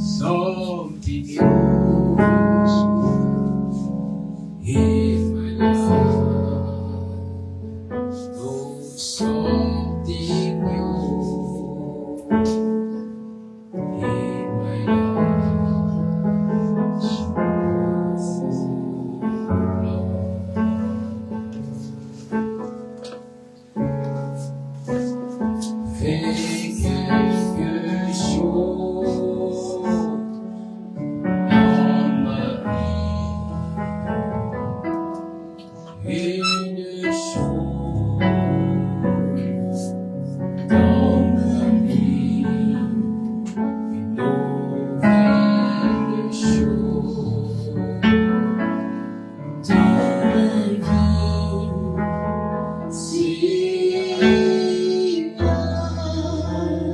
something new in my life. Oh, something new in my life. Fais quelque chose dans ma vie, une chose dans ma vie, une nouvelle chose dans ma vie, fais quelque chose dans ma vie,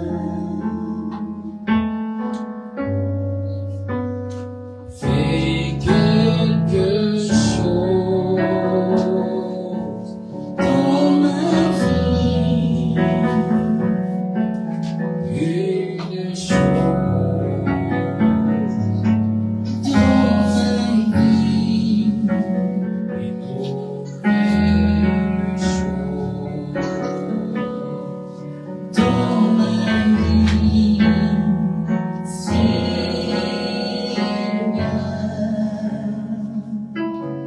une chose dans ma vie, une nouvelle chose dans ma vie,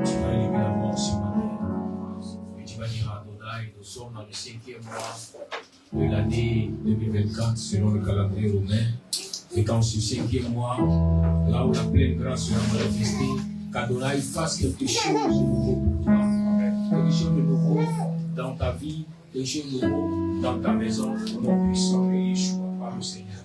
Tu vas élever la voix ce matin et tu vas dire à Adonai, nous sommes dans le 5e mois de l'année 2024 selon le calendrier romain. Et quand ce 5e mois, là où la pleine grâce sera manifestée, qu'Adonai fasse quelque chose de nouveau pour toi. Quelque chose de nouveau dans ta vie, quelque chose de nouveau dans ta maison, au nom puissant de Yeshua, par le Seigneur.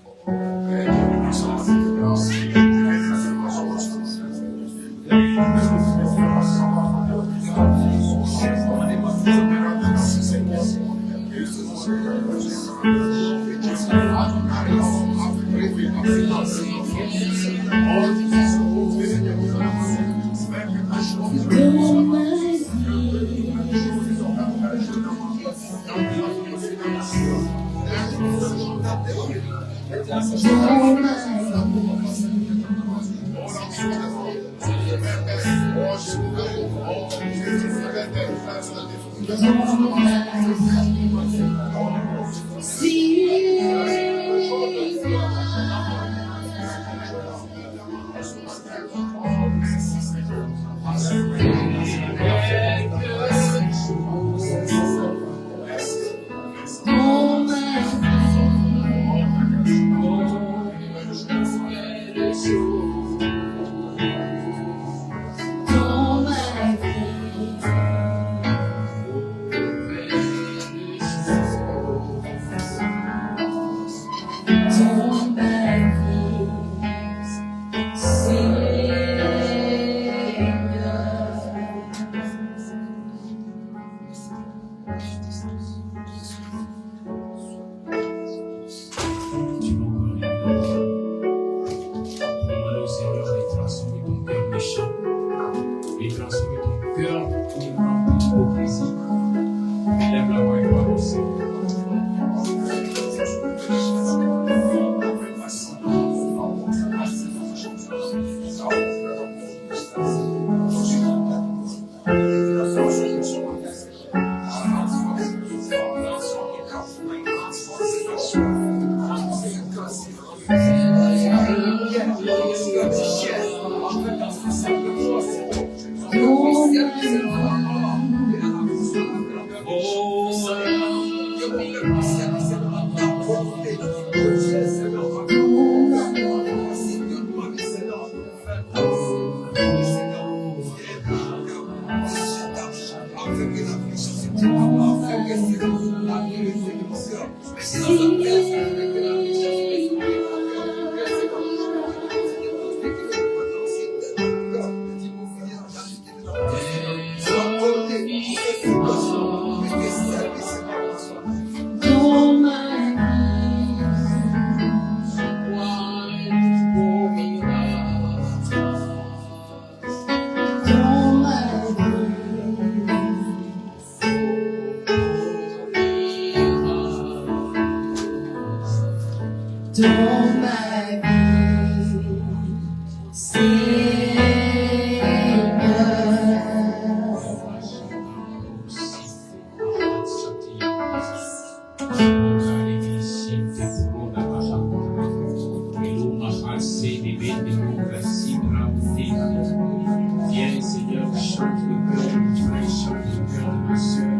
Viens Seigneur, chante le cœur de Dieu, chante le cœur de ma soeur.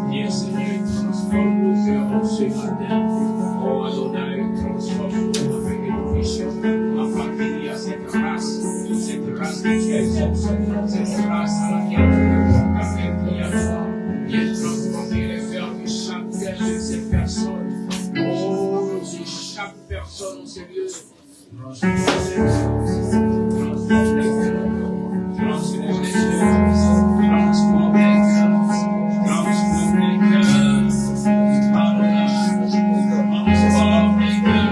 Viens Seigneur, transforme nos cœurs en ce matin. Oh Adonai, transforme-nous avec une vision, afin qu'il y a cette race que tu exauces, cette race à laquelle tu veux faire qu'il y a toi. Viens transformer les cœurs de chaque cœur de ces personnes. Oh, de chaque personne, Seigneur. Transforme les cœurs. Transforme les cœurs. Transforme les cœurs. Transforme les cœurs. Transforme les cœurs.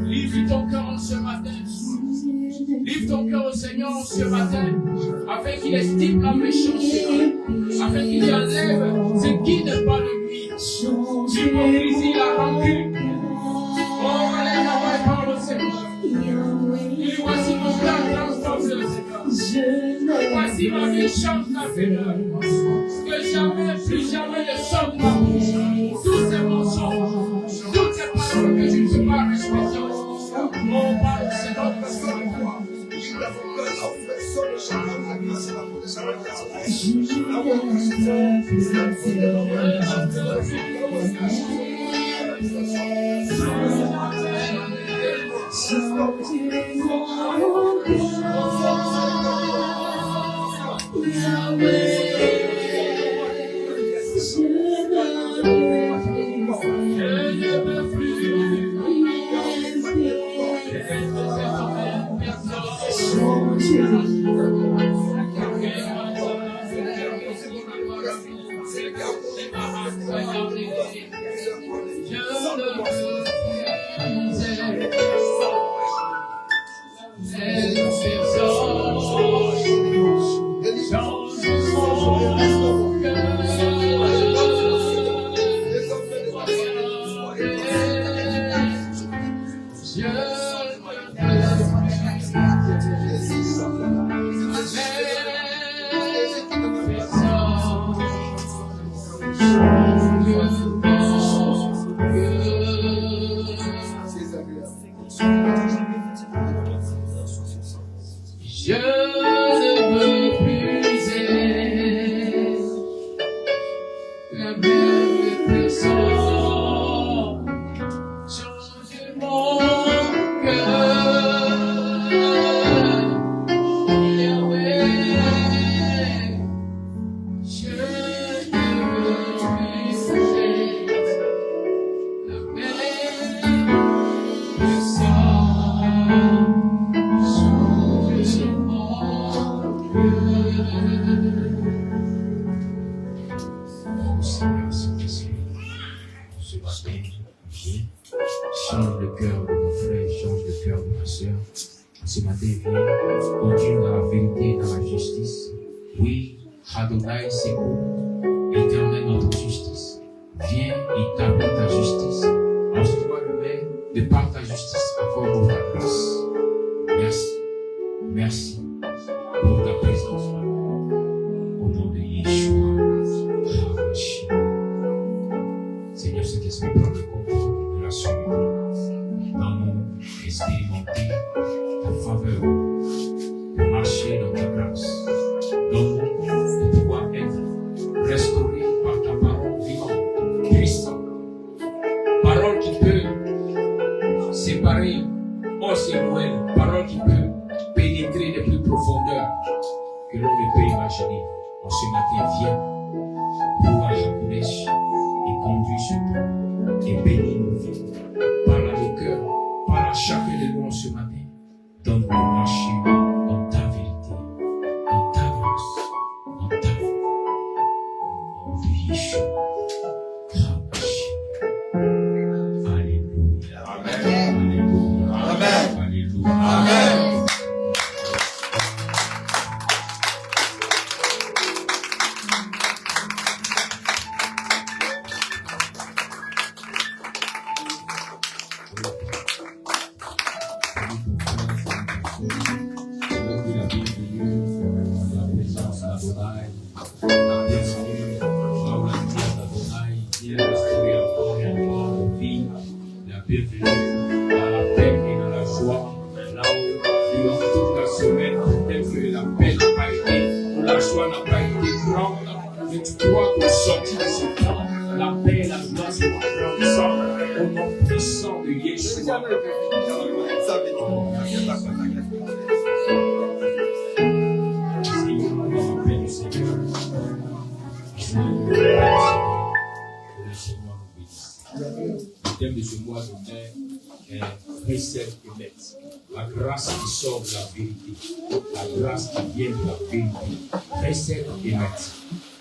Livre ton cœur ce matin. Livre ton cœur au Seigneur ce matin, afin qu'il estime la méchanceté, afin qu'il enlève ce qui n'est pas de lui. L'hypocrisie, la rancune. Oh, allez, parle au Seigneur. Et voici mon cœur transforme le Seigneur. Et voici ma vie change la Seigneur. Que jamais, plus jamais ne sorte de ma bouche. Tous ces mensonges, toutes ces paroles que je ne peux pas respecter. Oh, Père, c'est notre personne.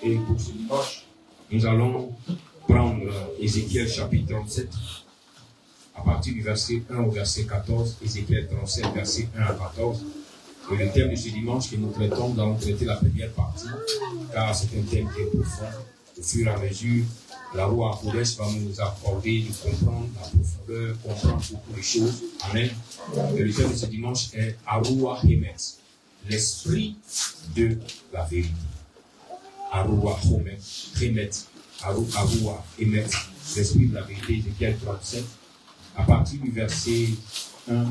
Et pour ce dimanche, nous allons prendre Ézéchiel chapitre 37, à partir du verset 1 au verset 14, Ézéchiel 37, verset 1 à 14. Et le thème de ce dimanche que nous traitons, nous allons traiter la première partie, car c'est un thème qui est profond. Au fur et à mesure, la Roi Kodesh va nous accorder de comprendre la profondeur, comprendre beaucoup de choses. Amen. Et le thème de ce dimanche est Aroua Hemet, l'esprit de la vérité. Aroua Hemet, Aroua Hemet, l'esprit de la vérité, Ézéchiel 37, à partir du verset 1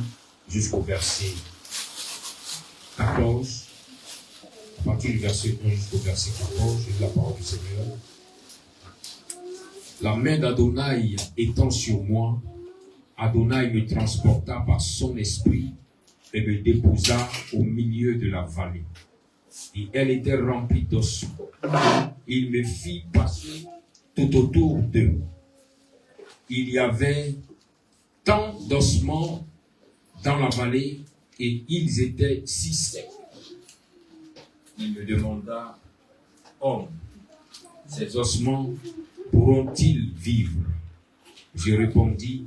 jusqu'au verset 14. À partir du verset 1 jusqu'au verset 14, j'ai la parole du Seigneur. La main d'Adonai étant sur moi, Adonai me transporta par son esprit et me déposa au milieu de la vallée. Et elle était remplie d'ossements. Il me fit passer tout autour d'eux. Il y avait tant d'ossements dans la vallée et ils étaient si secs. Il me demanda, homme, ces ossements pourront-ils vivre? Je répondis,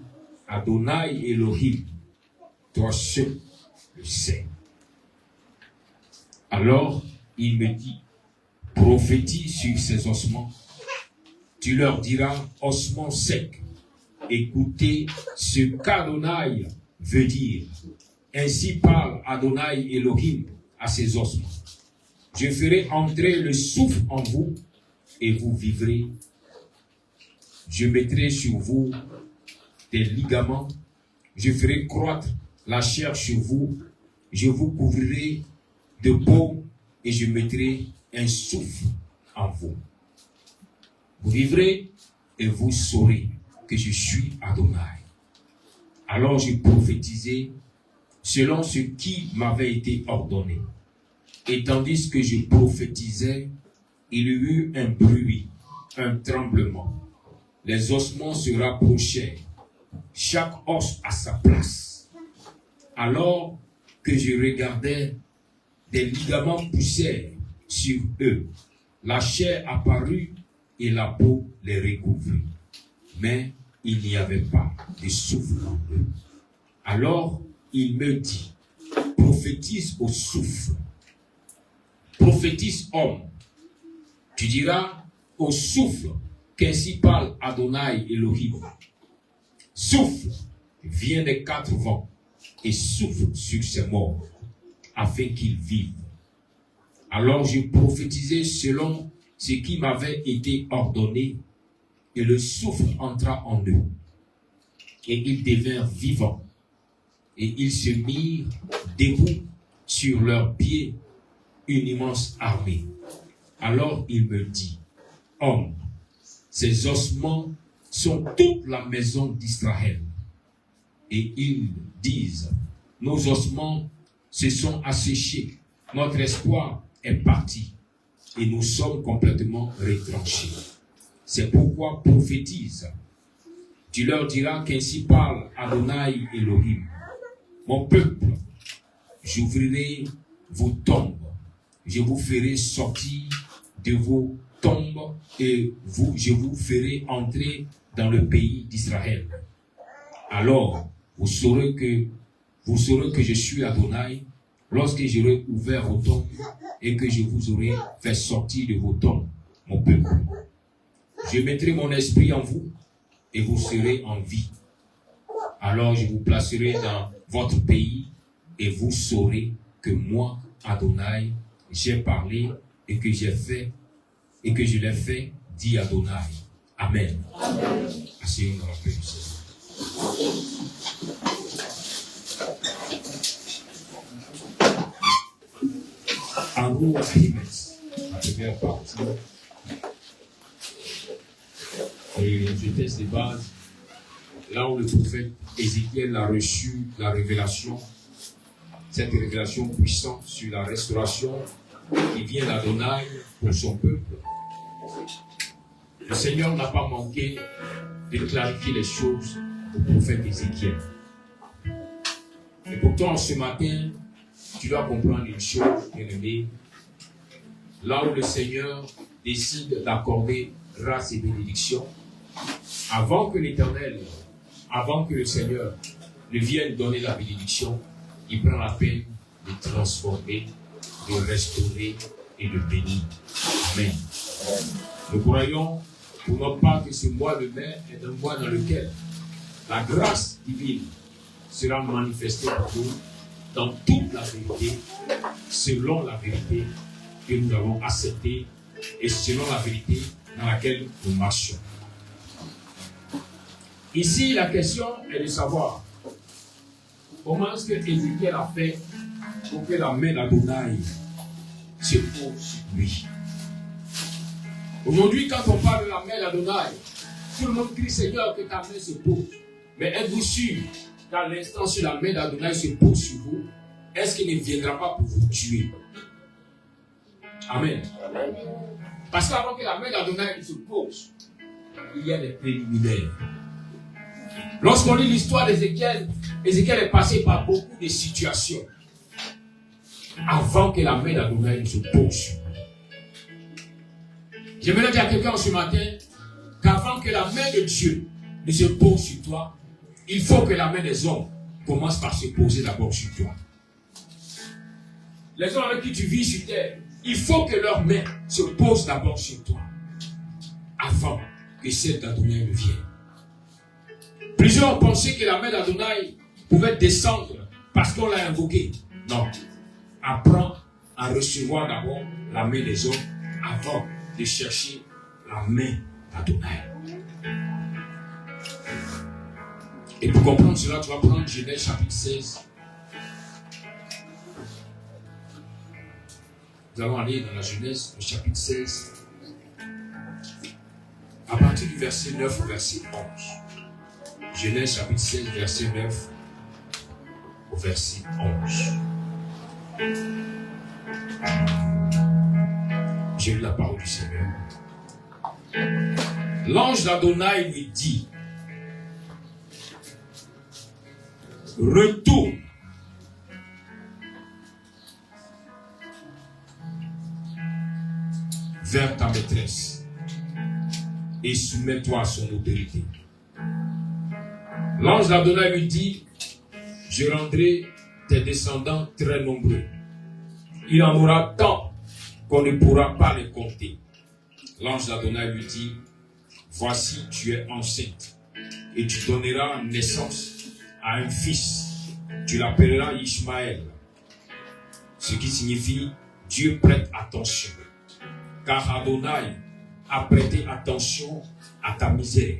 Adonai Elohim, toi seul le sais. Alors il me dit, prophétise sur ces ossements. Tu leur diras, ossements secs, écoutez ce qu'Adonai veut dire. Ainsi parle Adonai Elohim à ces ossements. Je ferai entrer le souffle en vous et vous vivrez. Je mettrai sur vous des ligaments. Je ferai croître la chair sur vous. Je vous couvrirai de peau et je mettrai un souffle en vous. Vous vivrez et vous saurez que je suis Adonai. Alors je prophétisai selon ce qui m'avait été ordonné. Et tandis que je prophétisais, il y eut un bruit, un tremblement. Les ossements se rapprochèrent, chaque os à sa place. Alors que je regardais, des ligaments poussèrent sur eux. La chair apparut et la peau les recouvrit. Mais il n'y avait pas de souffle en eux. Alors il me dit, prophétise au souffle. Prophétise homme. Tu diras au souffle qu'ainsi parle Adonai Elohim. Souffle, viens des quatre vents et souffle sur ces morts afin qu'ils vivent. Alors je prophétisai selon ce qui m'avait été ordonné et le souffle entra en eux et ils devinrent vivants et ils se mirent debout sur leurs pieds, une immense armée. Alors il me dit, homme, ces ossements sont toute la maison d'Israël. Et ils disent, nos ossements se sont asséchés, notre espoir est parti, et nous sommes complètement retranchés. C'est pourquoi prophétise. Tu leur diras qu'ainsi parle Adonai Elohim. Mon peuple, j'ouvrirai vos tombes, je vous ferai sortir de vos tombes et je vous ferai entrer dans le pays d'Israël. Alors, vous saurez que je suis Adonai lorsque j'aurai ouvert vos tombes et que je vous aurai fait sortir de vos tombes, mon peuple. Je mettrai mon esprit en vous et vous serez en vie. Alors je vous placerai dans votre pays et vous saurez que moi, Adonai, j'ai parlé et que j'ai fait et que je l'ai fait, dit Adonai. Amen. Asseyons dans la paix du Seigneur. En gros, la première partie, et je teste des bases, là où le prophète Ézéchiel a reçu la révélation, cette révélation puissante sur la restauration qui vient d'Adonai pour son peuple. Le Seigneur n'a pas manqué de clarifier les choses au prophète Ézéchiel. Et pourtant, ce matin, tu dois comprendre une chose, bien-aimé. Là où le Seigneur décide d'accorder grâce et bénédiction, avant que l'Éternel, avant que le Seigneur ne vienne donner la bénédiction, il prend la peine de transformer, de restaurer et de bénir. Amen. Nous croyons pour notre part que ce mois de mai est un mois dans lequel la grâce divine sera manifestée pour nous dans toute la vérité, selon la vérité que nous avons acceptée et selon la vérité dans laquelle nous marchons. Ici, la question est de savoir comment est-ce que Ézéchiel a fait pour que la main d'Adonai se pose sur lui. Aujourd'hui, quand on parle de la main d'Adonai, tout le monde crie Seigneur que ta main se pose. Mais êtes-vous sûr qu'à l'instant sur la main d'Adonai se pose sur vous, est-ce qu'il ne viendra pas pour vous tuer? Amen. Parce qu'avant que la main d'Adonai se pose, il y a des préliminaires. Lorsqu'on lit l'histoire d'Ézéchiel, Ézéchiel est passé par beaucoup de situations avant que la main d'Adonai ne se pose sur lui. J'aimerais dire à quelqu'un ce matin qu'avant que la main de Dieu ne se pose sur toi, il faut que la main des hommes commence par se poser d'abord sur toi. Les hommes avec qui tu vis sur terre, il faut que leur main se pose d'abord sur toi avant que celle d'Adonai ne vienne. Plusieurs ont pensé que la main d'Adonai pouvait descendre parce qu'on l'a invoqué. Non. Apprends à recevoir d'abord la main des hommes avant de chercher la main d'Adonai. Et pour comprendre cela, tu vas prendre Genèse chapitre 16. Nous allons aller dans la Genèse, le chapitre 16, à partir du verset 9 au verset 11. Genèse chapitre 16, verset 9 au verset 11. J'ai lu la parole du Seigneur. L'ange d'Adonai lui dit, retourne vers ta maîtresse et soumets-toi à son autorité. L'ange d'Adonai lui dit, je rendrai tes descendants très nombreux. Il en aura tant qu'on ne pourra pas les compter. L'ange d'Adonai lui dit, voici tu es enceinte et tu donneras naissance à un fils. Tu l'appelleras Ishmaël, ce qui signifie Dieu prête attention. Car Adonai a prêté attention à ta misère.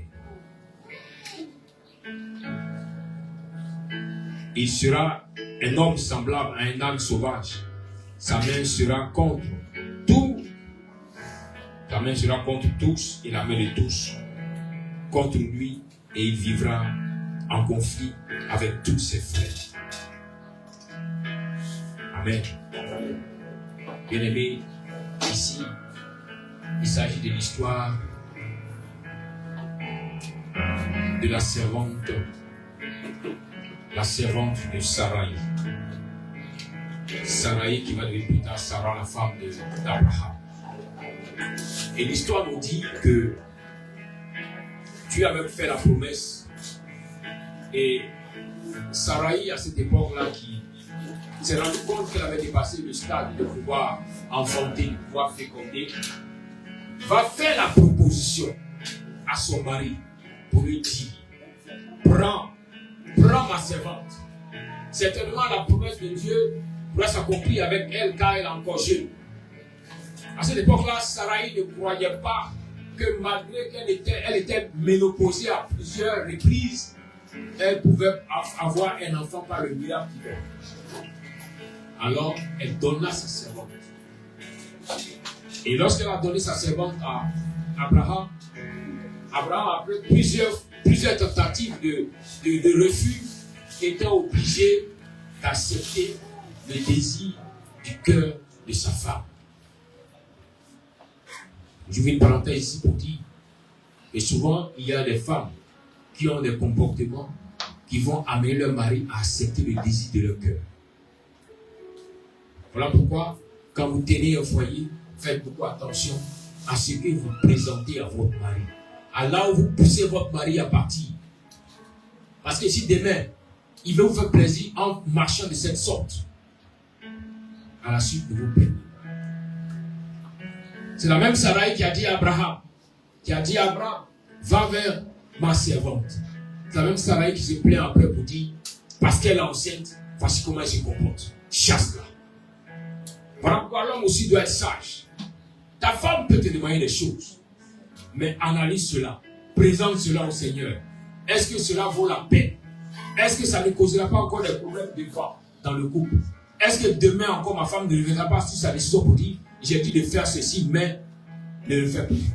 Il sera un homme semblable à un âne sauvage. Sa main sera contre tout. Ta main sera contre tous et la main de tous contre lui, et il vivra en conflit avec tous ses frères. Amen. Bien-aimés, ici, il s'agit de l'histoire de la servante de Sarai. Sarai qui va devenir plus tard Sarah, la femme d'Abraham. Et l'histoire nous dit que Dieu avait fait la promesse et Sarai à cette époque-là qui s'est rendu compte qu'elle avait dépassé le stade de pouvoir enfanter, de pouvoir féconder, va faire la proposition à son mari pour lui dire, prends ma servante. Certainement la promesse de Dieu pourra s'accomplir avec elle car elle est encore jeune. À cette époque-là, Sarai ne croyait pas que malgré qu'elle était ménopausée à plusieurs reprises, elle pouvait avoir un enfant par le miracle divin. Alors, elle donna sa servante. Et lorsqu'elle a donné sa servante à Abraham, après plusieurs tentatives de refus, était obligé d'accepter le désir du cœur de sa femme. Je vais une parenthèse ici pour dire, et souvent il y a des femmes qui ont des comportements qui vont amener leur mari à accepter le désir de leur cœur. Voilà pourquoi, quand vous tenez un foyer, faites beaucoup attention à ce que vous présentez à votre mari. À là où vous poussez votre mari à partir. Parce que si demain, il veut vous faire plaisir en marchant de cette sorte, à la suite de vos peines. C'est la même Sarai qui a dit à Abraham, va vers ma servante. C'est la même Sarai qui se plaint après pour dire, parce qu'elle est enceinte, voici comment elle se comporte. Chasse-la. Voilà pourquoi l'homme aussi doit être sage. Ta femme peut te demander des choses, mais analyse cela, présente cela au Seigneur. Est-ce que cela vaut la peine? Est-ce que ça ne causera pas encore des problèmes de vent dans le couple? Est-ce que demain encore ma femme ne reviendra pas sur sa décision pour dire j'ai dit de faire ceci, mais ne le fais plus.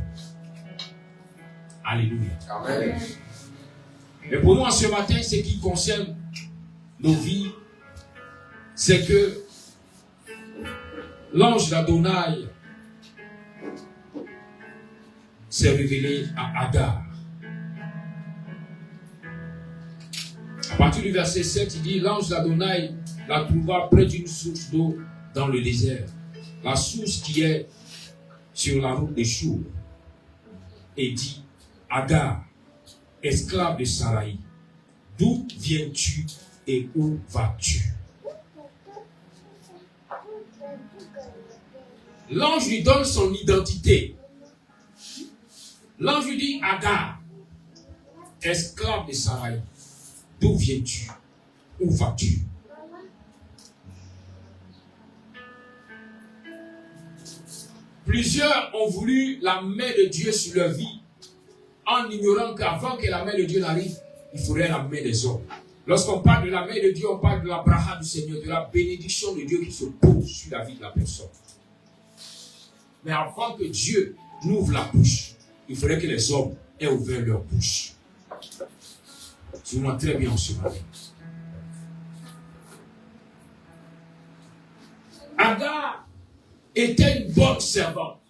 Alléluia. Amen. Mais pour nous, ce matin, ce qui concerne nos vies, c'est que l'ange d'Adonai s'est révélé à Agar. À partir du verset 7, il dit, l'ange d'Adonai la trouva près d'une source d'eau dans le désert. La source qui est sur la route des Chour. Et dit, Agar, esclave de Saraï, d'où viens-tu et où vas-tu? L'ange lui donne son identité. L'ange lui dit, Agar, esclave de Saraï, d'où viens-tu? Où vas-tu? Plusieurs ont voulu la main de Dieu sur leur vie en ignorant qu'avant que la main de Dieu n'arrive, il faudrait la main des hommes. Lorsqu'on parle de la main de Dieu, on parle de la bracha du Seigneur, de la bénédiction de Dieu qui se pose sur la vie de la personne. Mais avant que Dieu n'ouvre la bouche, il faudrait que les hommes aient ouvert leur bouche. Tu vois très bien en ce matin. Agar était une bonne servante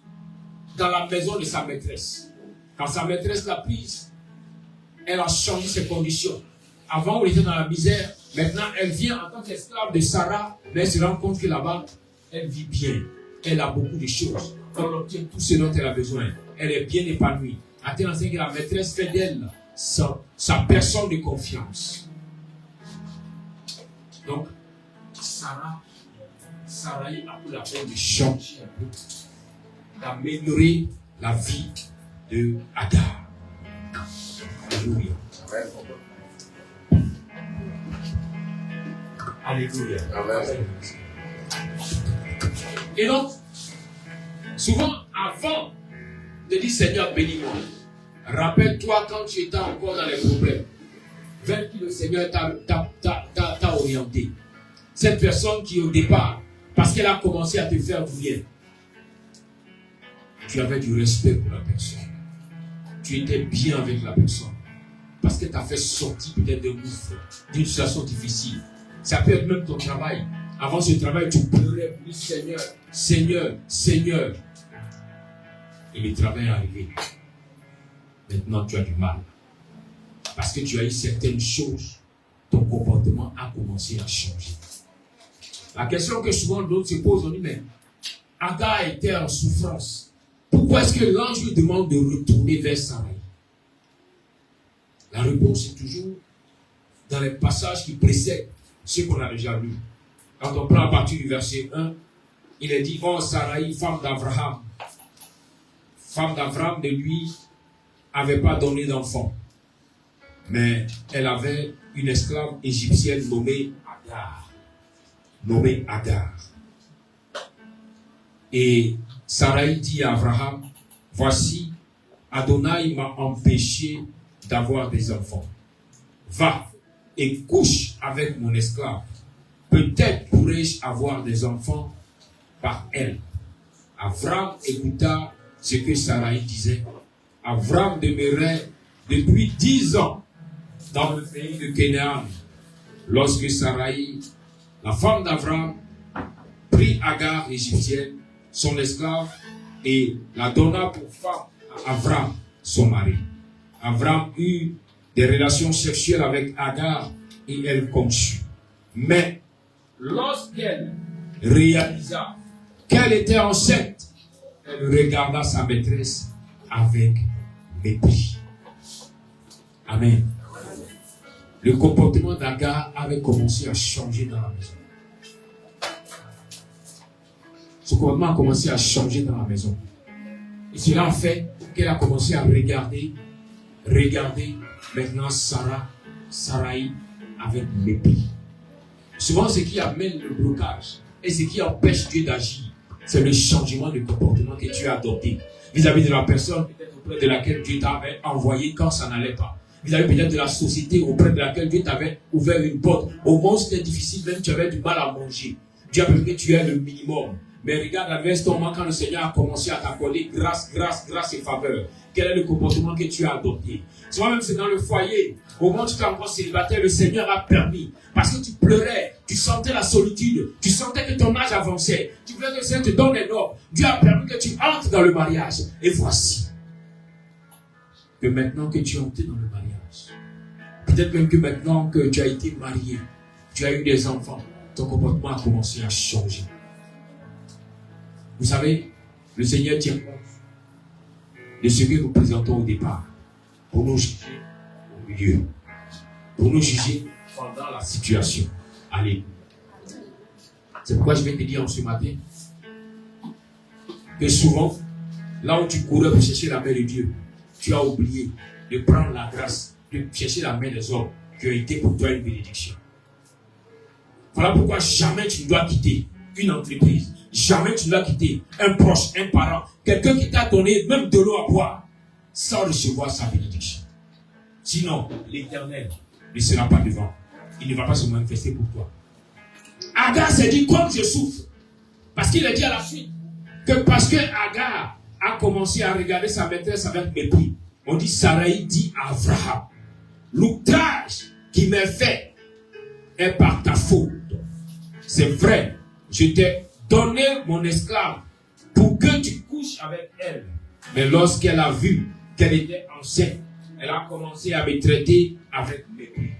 dans la maison de sa maîtresse. Quand sa maîtresse l'a prise, elle a changé ses conditions. Avant, elle était dans la misère. Maintenant, elle vient en tant qu'esclave de Sarah, mais elle se rend compte que là-bas, elle vit bien. Elle a beaucoup de choses. Elle obtient tout ce dont elle a besoin. Elle est bien épanouie. À tel point que la maîtresse fait d'elle sa personne de confiance. Donc, Sarah a pris la peine de changer un peu, d'améliorer la vie de Agar. Alléluia. Alléluia. Amen. Et donc, souvent, avant de dire Seigneur, bénis-moi, rappelle-toi quand tu étais encore dans les problèmes, vers qui le Seigneur t'a orienté. Cette personne qui, au départ, parce qu'elle a commencé à te faire du bien, tu avais du respect pour la personne. Tu étais bien avec la personne. Parce qu'elle t'a fait sortir peut-être d'un gouffre, d'une situation difficile. Ça peut être même ton travail. Avant ce travail, tu pleurais pour dire Seigneur, Seigneur, Seigneur. Et le travail est arrivé. Maintenant, tu as du mal. Parce que tu as eu certaines choses, ton comportement a commencé à changer. La question que souvent d'autres se posent, on dit, mais Agar était en souffrance. Pourquoi est-ce que l'ange lui demande de retourner vers Sarai? La réponse est toujours dans les passages qui précèdent ce qu'on a déjà lu. Quand on prend à partir du verset 1, il est dit, oh Sarai, femme d'Abraham de lui, n'avait pas donné d'enfant. Mais elle avait une esclave égyptienne nommée Agar. Et Sarai dit à Abraham, voici, Adonai m'a empêché d'avoir des enfants. Va et couche avec mon esclave. Peut-être pourrais-je avoir des enfants par elle. Abraham écouta ce que Sarai disait. Abraham demeurait depuis 10 ans dans le pays de Canaan. Lorsque Sarai, la femme d'Abraham, prit Agar égyptienne, son esclave, et la donna pour femme à Abraham, son mari. Abraham eut des relations sexuelles avec Agar et elle conçut. Mais lorsqu'elle réalisa qu'elle était enceinte, elle regarda sa maîtresse avec mépris. Amen. Le comportement d'Agar avait commencé à changer dans la maison. Son comportement a commencé à changer dans la maison. Et cela a fait qu'elle a commencé à regarder maintenant Sarai avec mépris. Souvent, ce qui amène le blocage et ce qui empêche Dieu d'agir, c'est le changement de comportement que tu as adopté vis-à-vis de la personne peut-être auprès de laquelle Dieu t'avait envoyé quand ça n'allait pas. Vis-à-vis peut-être de la société auprès de laquelle Dieu t'avait ouvert une porte. Au moment où c'était difficile, même tu avais du mal à manger. Dieu a permis que tu aies le minimum. Mais regarde à l'instant quand le Seigneur a commencé à t'accorder grâce et faveur. Quel est le comportement que tu as adopté? Tu vois, même c'est dans le foyer, au moment où tu étais encore célibataire, le Seigneur a permis. Parce que tu pleurais, tu sentais la solitude, tu sentais que ton âge avançait. Tu voulais que le Seigneur te donne les ordres. Dieu a permis que tu entres dans le mariage. Et voici que maintenant que tu es entré dans le mariage, peut-être même que maintenant que tu as été marié, tu as eu des enfants, ton comportement a commencé à changer. Vous savez, le Seigneur tient compte de ce que nous présentons au départ pour nous juger au milieu, pour nous juger pendant la situation. Allez. C'est pourquoi je vais te dire en ce matin que souvent, là où tu courais pour chercher la main de Dieu, tu as oublié de prendre la grâce, de chercher la main des hommes qui ont été pour toi une bénédiction. Voilà pourquoi jamais tu ne dois quitter une entreprise. Jamais tu ne dois quitter un proche, un parent, quelqu'un qui t'a donné même de l'eau à boire, sans recevoir sa bénédiction. Sinon, l'Éternel ne sera pas devant. Il ne va pas se manifester pour toi. Agar s'est dit, comme je souffre, parce qu'il a dit à la suite, que parce que Agar a commencé à regarder sa maîtresse avec mépris, on dit, Sarai dit à Abraham, l'outrage qui m'est fait est par ta faute. C'est vrai, je t'ai donné mon esclave pour que tu couches avec elle. Mais lorsqu'elle a vu qu'elle était enceinte, elle a commencé à me traiter avec mépris.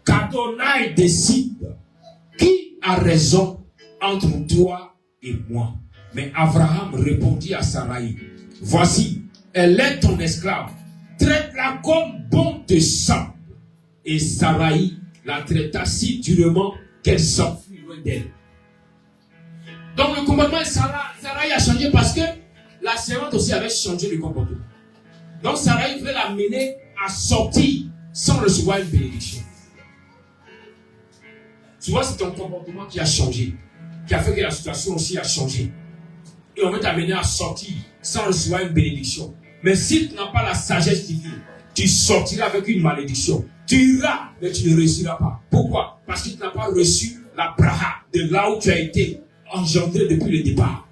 Qu'Adonai décide qui a raison entre toi et moi. Mais Abraham répondit à Sarai, voici, elle est ton esclave, traite-la comme bon te semble. Et Sarai la traita si durement qu'elle s'enfuit loin d'elle. Donc le comportement de Sarai a changé parce que la servante aussi avait changé le comportement. Donc Sarai voulait l'amener à sortir sans recevoir une bénédiction. Tu vois, c'est ton comportement qui a changé, qui a fait que la situation aussi a changé. Et on veut t'amener à sortir sans recevoir une bénédiction. Mais si tu n'as pas la sagesse divine, tu sortiras avec une malédiction. Tu iras, mais tu ne réussiras pas. Pourquoi? Parce que tu n'as pas reçu la braha de là où tu as été engendré depuis le départ.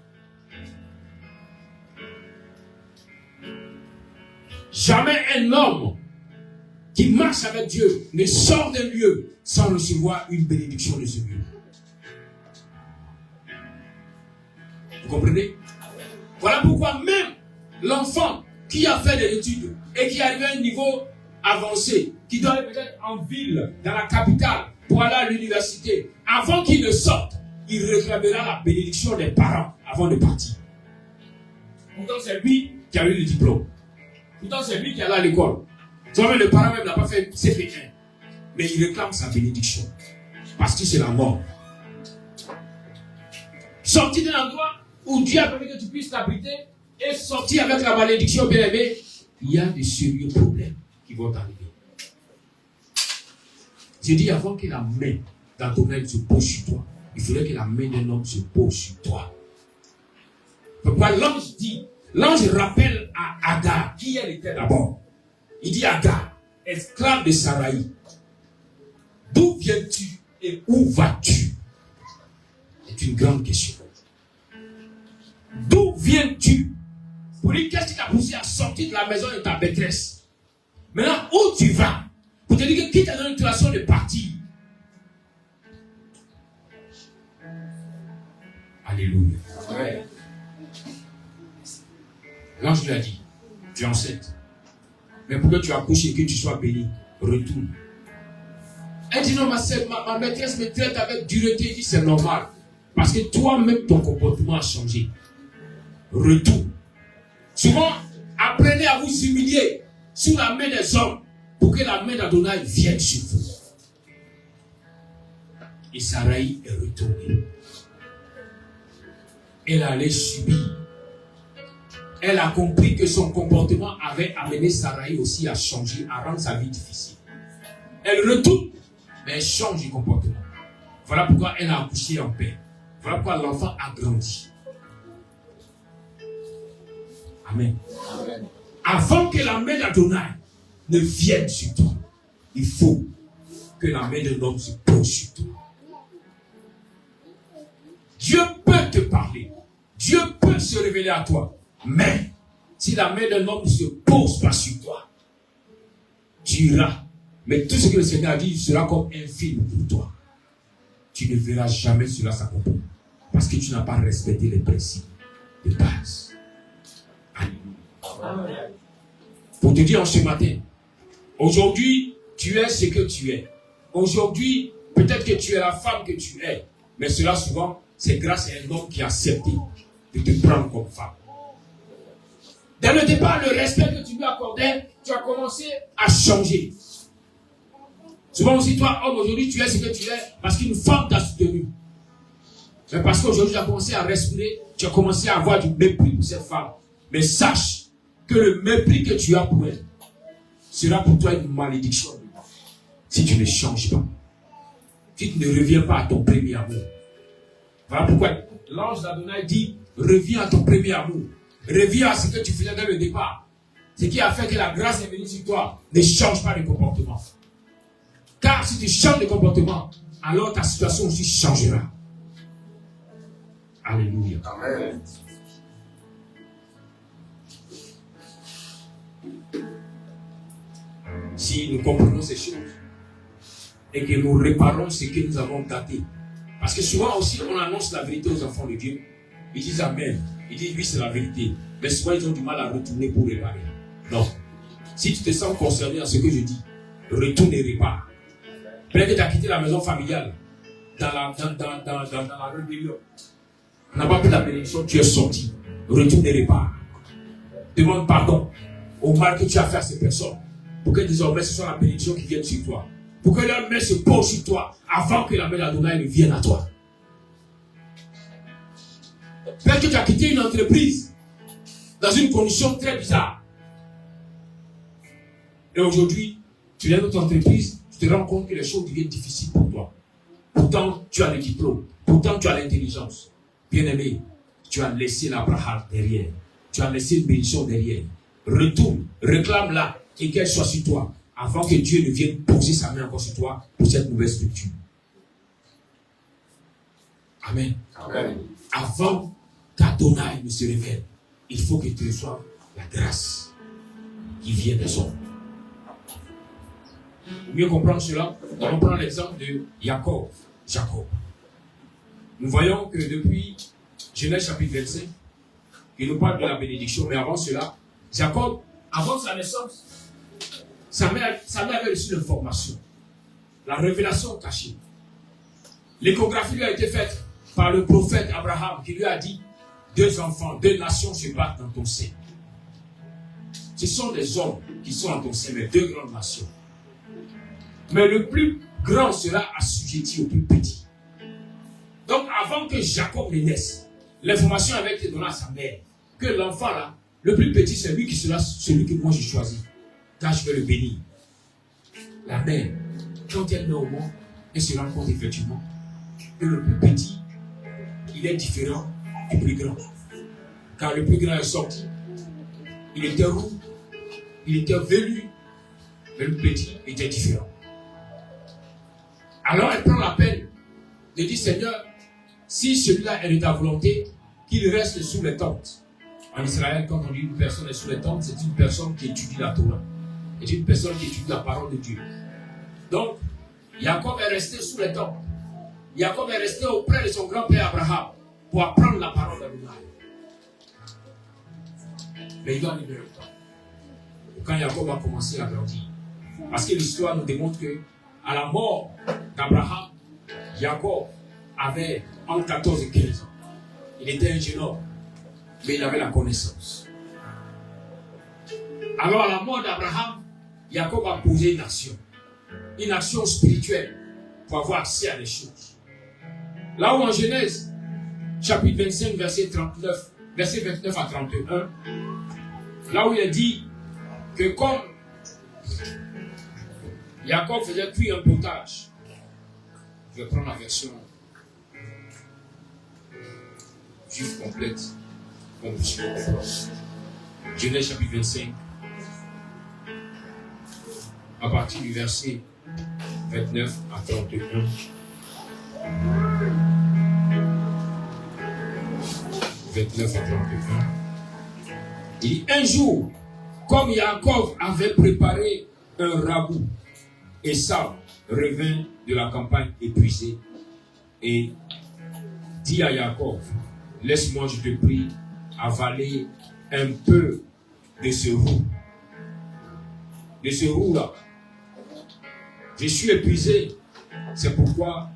Jamais un homme qui marche avec Dieu ne sort d'un lieu sans recevoir une bénédiction de ce lieu. Vous comprenez? Voilà pourquoi même l'enfant qui a fait des études et qui arrive à un niveau avancé, qui doit aller peut-être en ville, dans la capitale, pour aller à l'université, avant qu'il ne sorte, il réclamera la bénédiction des parents avant de partir. Pourtant, c'est lui qui a eu le diplôme. Pourtant, c'est lui qui est allé à l'école. Le parent même n'a pas fait CP1. Mais il réclame sa bénédiction. Parce que c'est la mort. Sortir d'un endroit où Dieu a permis que tu puisses t'abriter et sortir avec la malédiction, bien aimé, il y a de sérieux problèmes qui vont t'arriver. J'ai dit avant que la main dans ton œil se pose sur toi, il faudrait que la main d'un homme se pose sur toi. Pourquoi l'ange dit, l'ange rappelle à Agar qui elle était d'abord. Il dit Agar, esclave de Sarai, d'où viens-tu et où vas-tu? C'est une grande question. D'où viens-tu? Pour lui, qu'est-ce qui t'a poussé à sortir de la maison de ta maîtresse? Maintenant, où tu vas? Pour te dire que qui t'a donné l'autorisation de partir? Alléluia. Ouais. L'ange lui a dit, tu es enceinte. Mais pour que tu accouches et que tu sois béni, retourne. Elle dit non, ma maîtresse me traite avec dureté. Il dit c'est normal. Parce que toi-même, ton comportement a changé. Retourne. Souvent, apprenez à vous humilier sous la main des hommes pour que la main d'Adonai vienne sur vous. Et Sarai est retournée. Elle allait subir. Elle a compris que son comportement avait amené Sarai aussi à changer, à rendre sa vie difficile. Elle retourne, mais elle change de comportement. Voilà pourquoi elle a accouché en paix. Voilà pourquoi l'enfant a grandi. Amen. Amen. Avant que la main d'Adonai ne vienne sur toi, il faut que la main de l'homme se pose sur toi. Dieu peut te parler. Dieu peut se révéler à toi. Mais, si la main d'un homme ne se pose pas sur toi, tu iras. Mais tout ce que le Seigneur a dit sera comme un film pour toi. Tu ne verras jamais cela s'accomplir. Parce que tu n'as pas respecté les principes de base. Alléluia. Pour te dire en ce matin, aujourd'hui, tu es ce que tu es. Aujourd'hui, peut-être que tu es la femme que tu es. Mais cela souvent, c'est grâce à un homme qui a accepté de te prendre comme femme. Dès le départ, le respect que tu lui accordais, tu as commencé à changer. Souvent aussi, toi, homme, aujourd'hui, tu es ce que tu es parce qu'une femme t'a soutenu. Mais parce qu'aujourd'hui, tu as commencé à respirer, tu as commencé à avoir du mépris pour cette femme. Mais sache que le mépris que tu as pour elle sera pour toi une malédiction si tu ne changes pas. Si tu ne reviens pas à ton premier amour. Voilà pourquoi l'ange d'Adonai dit, reviens à ton premier amour. Reviens à ce que tu faisais dès le départ. Ce qui a fait que la grâce est venue sur toi. Ne change pas de comportement. Car si tu changes de comportement, alors ta situation aussi changera. Alléluia. Amen. Si nous comprenons ces choses et que nous réparons ce que nous avons gâté. Parce que souvent aussi, on annonce la vérité aux enfants de Dieu. Ils disent Amen. Ils disent oui, c'est la vérité. Mais souvent, ils ont du mal à retourner pour réparer. Non. Si tu te sens concerné à ce que je dis, retourne et répare. Peut-être que tu as quitté la maison familiale dans la rébellion. On n'a pas pris la bénédiction, tu es sorti. Retourne et répare. Demande pardon au mal que tu as fait à ces personnes. Pour que désormais ce soit la bénédiction qui vienne sur toi. Pour que leur main se pose sur toi avant que la main d'Adonai ne vienne à toi. Peut-être que tu as quitté une entreprise dans une condition très bizarre. Et aujourd'hui, tu viens dans notre entreprise, tu te rends compte que les choses deviennent difficiles pour toi. Pourtant, tu as le diplôme. Pourtant, tu as l'intelligence. Bien-aimé, tu as laissé l'Abraham derrière. Tu as laissé une bénédiction derrière. Retourne, réclame-la et qu'elle soit sur toi avant que Dieu ne vienne poser sa main encore sur toi pour cette nouvelle structure. Amen. Amen. Avant qu'Adonai ne se révèle, il faut que tu reçoives la grâce qui vient de son. Pour mieux comprendre cela, nous allons prendre l'exemple de Jacob. Nous voyons que depuis Genèse chapitre 25, il nous parle de la bénédiction, mais avant cela, Jacob, avant sa naissance, sa mère avait reçu l'information, la révélation cachée. L'échographie lui a été faite par le prophète Abraham qui lui a dit, 2 enfants, 2 nations se battent dans ton sein. Ce sont des hommes qui sont dans ton sein, mais 2 grandes nations. Mais le plus grand sera assujetti au plus petit. Donc avant que Jacob ne naisse, l'information avait été donnée à sa mère que l'enfant là, le plus petit, c'est lui qui sera celui que moi j'ai choisi. Car je vais le bénir. La mère, quand elle met au monde, elle se rend compte effectivement que le plus petit, il est différent du plus grand. Car le plus grand est sorti, il était roux, il était velu, mais le petit était différent. Alors elle prend la peine de dire, Seigneur, si celui-là est de ta volonté, qu'il reste sous les tentes. En Israël, quand on dit une personne est sous les tentes, c'est une personne qui étudie la Torah. C'est une personne qui étudie la parole de Dieu. Donc, Jacob est resté sous les tentes. Jacob est resté auprès de son grand-père Abraham pour apprendre la parole d'Adonai. Mais il doit arriver le temps. Quand Jacob a commencé à grandir. Parce que l'histoire nous démontre que à la mort d'Abraham, Jacob avait entre 14 et 15 ans. Il était un jeune homme, mais il avait la connaissance. Alors à la mort d'Abraham, Jacob a posé une action spirituelle pour avoir accès à des choses. Là où en Genèse, chapitre 25, verset 29 à 31, là où il est dit que comme Jacob faisait cuire un potage, je vais prendre la version juive complète, comme puisse comprendre. Genèse chapitre 25, à partir du verset 29 à 31. 29 à 31. Il dit, un jour, comme Yaakov avait préparé un ragoût, Ésav revint de la campagne épuisé et dit à Yaakov, laisse-moi, je te prie, avaler un peu de ce roux. De ce roux-là. Je suis épuisé. C'est pourquoi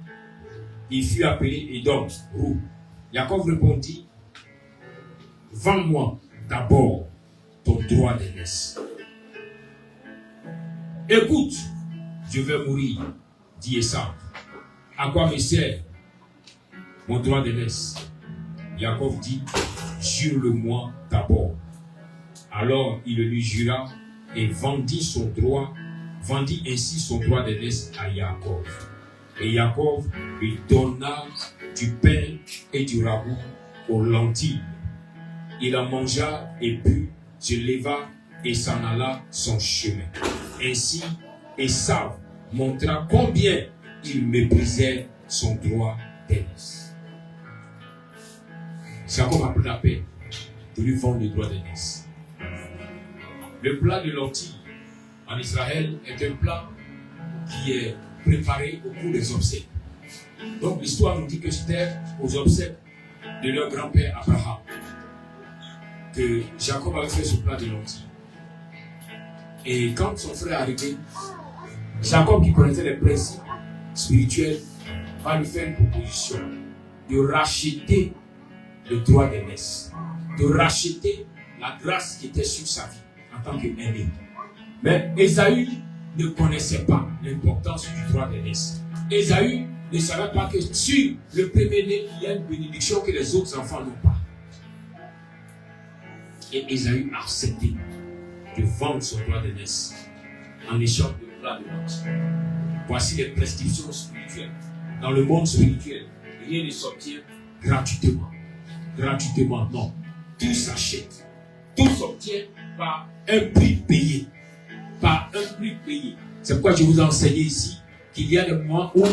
il fut appelé Édom, roux. Yaakov répondit, vends-moi d'abord ton droit d'aînesse. Écoute, je vais mourir, dit Ésav. À quoi me sert mon droit d'aînesse? Yaakov dit, jure-le-moi d'abord. Alors il le lui jura et vendit ainsi son droit d'aînesse à Yaakov. Et Yaakov lui donna du pain et du ragoût aux lentilles. Il en mangea et but, se leva et s'en alla son chemin. Ainsi, Ésav montra combien il méprisait son droit d'aînesse. Jacob a pris la peine de lui vendre le droit d'aînesse. Le plat de lentilles en Israël est un plat qui est préparé au cours des obsèques. Donc l'histoire nous dit que c'était aux obsèques de leur grand-père Abraham que Jacob avait fait ce plat de lentilles. Et quand son frère est arrivé, Jacob, qui connaissait les principes spirituels, va lui faire une proposition de racheter le droit d'aînesse, de racheter la grâce qui était sur sa vie en tant qu'aîné. Mais Ésaü ne connaissait pas l'importance du droit d'aînesse. Ésaü ne savait pas que sur le premier-né, il y a une bénédiction que les autres enfants n'ont pas. Et Ésaü a accepté de vendre son droit d'aînesse en échange de plat de lentilles. Voici les prescriptions spirituelles. Dans le monde spirituel, rien ne s'obtient gratuitement. Gratuitement, non. Tout s'achète. Tout s'obtient par un prix payé. Par un prix payé. C'est pourquoi je vous ai enseigné ici qu'il y a des moments où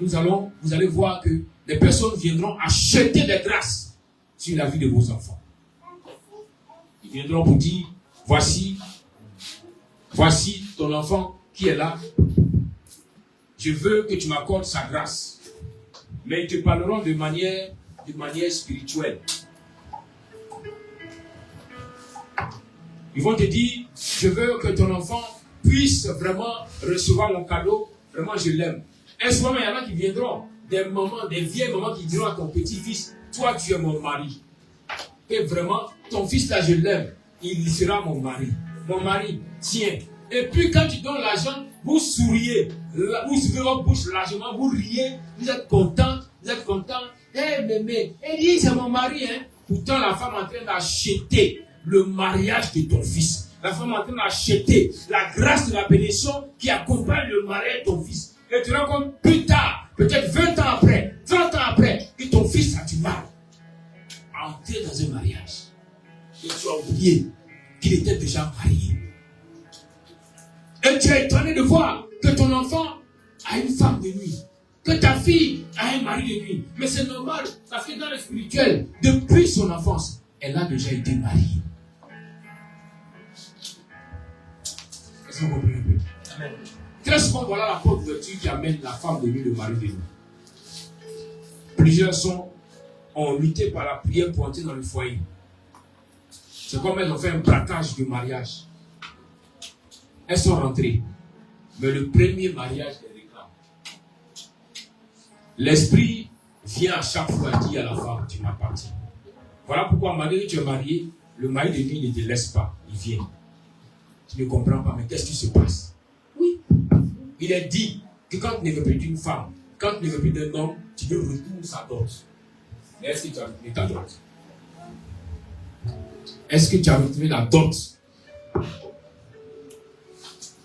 vous allez voir que des personnes viendront acheter des grâces sur la vie de vos enfants. Ils viendront pour dire, voici ton enfant qui est là. Je veux que tu m'accordes sa grâce. Mais ils te parleront de manière spirituelle. Ils vont te dire, je veux que ton enfant puisse vraiment recevoir mon cadeau. Vraiment, je l'aime. Un soir, il y en a qui viendront, des vieilles mamans qui diront à ton petit-fils, toi, tu es mon mari. Et vraiment, ton fils là, je l'aime. Il sera mon mari. Mon mari, tiens. Et puis, quand tu donnes l'argent, vous souriez. Vous ouvrez votre bouche largement, vous riez. Vous êtes content. Eh, mémé, elle dit, c'est mon mari, hein. Pourtant, la femme est en train d'acheter le mariage de ton fils. La femme est en train d'acheter la grâce de la bénédiction qui accompagne le mariage de ton fils. Et tu rends compte plus tard, peut-être 20 ans après, 30 ans après, que ton fils a du mal à entrer dans un mariage. Et tu as oublié qu'il était déjà marié. Et tu es étonné de voir que ton enfant a une femme de nuit. Que ta fille a un mari de nuit. Mais c'est normal, parce que dans le spirituel, depuis son enfance, elle a déjà été mariée. Est-ce que vous comprenez un peu? Amen. Très souvent, voilà la porte d'ouverture qui amène la femme de nuit, le mari de nuit. Plusieurs ont lutté par la prière pour entrer dans le foyer. C'est comme elles ont fait un braquage de mariage. Elles sont rentrées. Mais le premier mariage est réclame. L'esprit vient à chaque fois dire à la femme, tu m'appartiens. Voilà pourquoi, malgré que tu es marié, le mari de nuit ne te laisse pas. Il vient. Tu ne comprends pas, mais qu'est-ce qui se passe? Oui. Il est dit que quand tu ne veux plus d'une femme, quand tu ne veux plus d'un homme, tu veux retourner sa dot. Est-ce que tu as retrouvé ta dot? Est-ce que tu as retrouvé la dot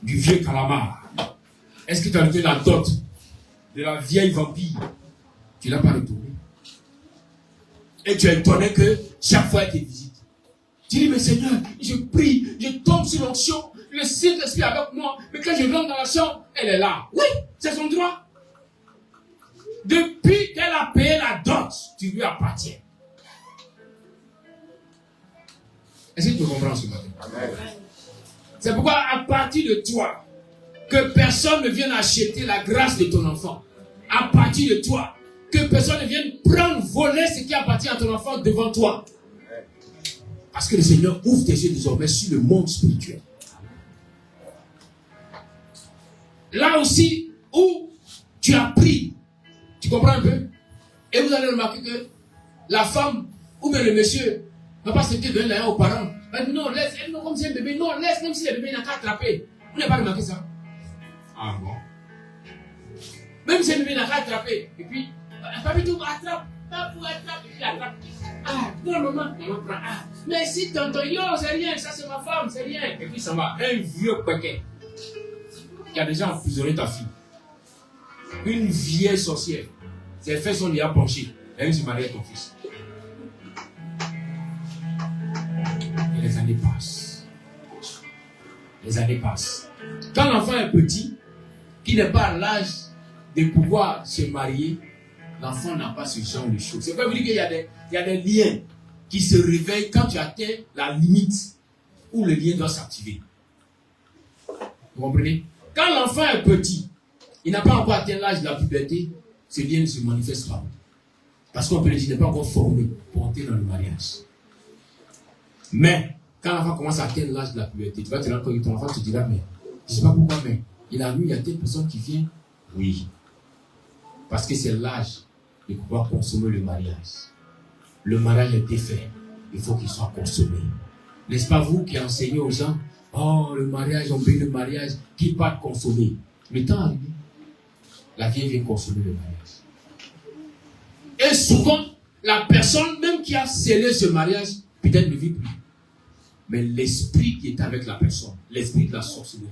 du vieux calamar? Est-ce que tu as retrouvé la dot de la vieille vampire? Tu ne l'as pas retrouvée. Et tu es étonné que chaque fois elle te visite. Tu dis, mais Seigneur, je prie, je tombe sur l'onction, le Saint-Esprit avec moi, mais quand je rentre dans la chambre, elle est là. Oui, c'est son droit. Depuis qu'elle a payé la dot, tu lui appartiens. Est-ce que tu me comprends ce matin? C'est pourquoi à partir de toi, que personne ne vienne acheter la grâce de ton enfant. À partir de toi, que personne ne vienne prendre, voler ce qui appartient à ton enfant devant toi. Parce que le Seigneur ouvre tes yeux désormais sur le monde spirituel. Là aussi où tu as pris, tu comprends un peu? Et vous allez remarquer que la femme ou bien le monsieur ne va pas se donner d'ailleurs aux parents. Non, laisse, non, comme c'est un bébé, non, laisse, même si le bébé n'a qu'à attraper. Vous n'avez pas remarqué ça? Ah bon? Même si le bébé n'a qu'à attraper. Et puis, pas du tout, attrape, pas pour attraper, et puis attrape. Ah, non, maman prend. Ah, mais si tonton, yo, c'est rien, ça c'est ma femme, c'est rien. Et puis ça va, un vieux paquet qui a déjà emprisonné ta fille. Une vieille sorcière. Ses fesses sont déjà penchées. Elle se marie à ton fils. Et les années passent. Les années passent. Quand l'enfant est petit, qui n'est pas à l'âge de pouvoir se marier, l'enfant n'a pas ce genre de choses. C'est pas vous dire qu'il y a des liens qui se réveillent quand tu atteins la limite où le lien doit s'activer. Vous comprenez? Quand l'enfant est petit, il n'a pas encore atteint l'âge de la puberté, ce lien ne se manifeste pas. Parce qu'on peut le dire, il n'est pas encore formé pour entrer dans le mariage. Mais, quand l'enfant commence à atteindre l'âge de la puberté, tu vas te rendre compte que ton enfant te dira, mais, je ne sais pas pourquoi, mais, il y a telle personne qui vient. Oui. Parce que c'est l'âge de pouvoir consommer le mariage. Le mariage est défait. Il faut qu'il soit consommé. N'est-ce pas vous qui enseignez aux gens, oh, le mariage, on veut le mariage, qui pas consommer. Le temps arrive. La vieille vient consommer le mariage. Et souvent, la personne même qui a scellé ce mariage, peut-être ne vit plus. Mais l'esprit qui est avec la personne, l'esprit de la sorcellerie,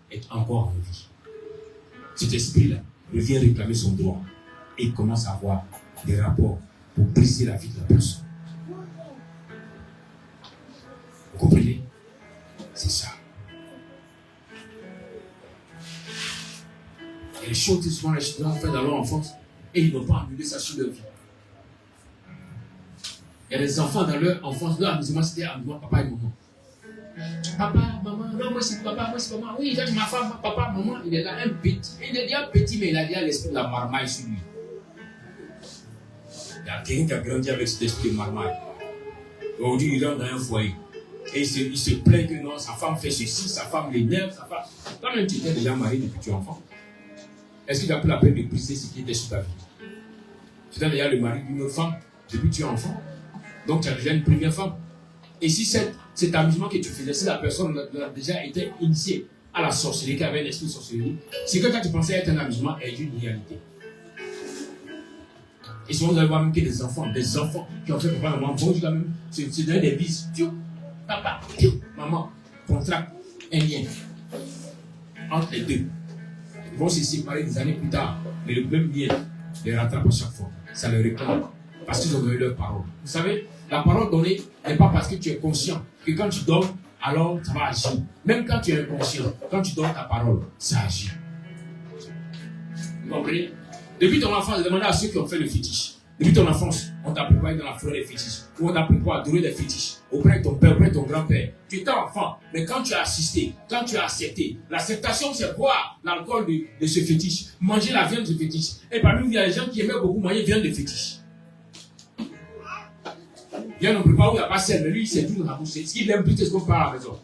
est encore en vie. Cet esprit-là vient réclamer son droit et il commence à avoir des rapports pour briser la vie de la personne. Vous comprenez? C'est ça. Et les choses que souvent les gens ont fait dans leur enfance et ils n'ont pas annulé ça sur leur vie. Il y a des enfants dans leur enfance, leur amusement c'était amusement papa et maman. Papa, maman, non, moi c'est papa, moi c'est maman. Oui, j'ai ma femme, papa, maman, il est là, un petit. Il est déjà petit, mais il a déjà l'esprit de la marmaille sur lui. Il y a quelqu'un qui a grandi avec cet esprit de marmaille. Aujourd'hui, il rentre dans un foyer. Et il se plaint que non, sa femme fait ceci, sa femme l'énerve, sa femme. Toi-même, tu étais déjà marié depuis que tu es enfant. Est-ce qu'il a pris la peine de briser ce qui était sur ta vie? Tu étais déjà le mari d'une autre femme depuis que tu es enfant. Donc, tu as déjà une première femme. Et si cet amusement que tu faisais, si la personne a déjà été initiée à la sorcellerie, qui avait l'esprit de sorcellerie, c'est que quand tu pensais être un amusement est une réalité. Et souvent, vous allez voir même que des enfants qui ont fait papa, maman, vont quand même se donner des bises. Papa, maman, contracte un lien entre les deux. Ils vont se séparer des années plus tard, mais le même lien les rattrape à chaque fois. Ça les réclame parce qu'ils ont donné leur parole. Vous savez, la parole donnée n'est pas parce que tu es conscient que quand tu donnes, alors ça va agir. Même quand tu es inconscient, quand tu donnes ta parole, ça agit. Vous comprenez? Depuis ton enfance, demandez à ceux qui ont fait le fétiche. Depuis ton enfance, on t'a préparé dans la forêt des fétiches. Ou on t'a préparé à adorer des fétiches. Auprès de ton père, auprès de ton grand-père. Tu étais enfant, mais quand tu as assisté, quand tu as accepté, l'acceptation c'est boire l'alcool de ce fétiche, manger la viande de ce fétiche. Et parmi nous, il y a des gens qui aimaient beaucoup manger viande de fétiche. Viande, on prépare où il n'y a pas sel, mais lui, il s'est tout dans la bouche. Ce qu'il aime plus, c'est ce qu'on parle à la maison.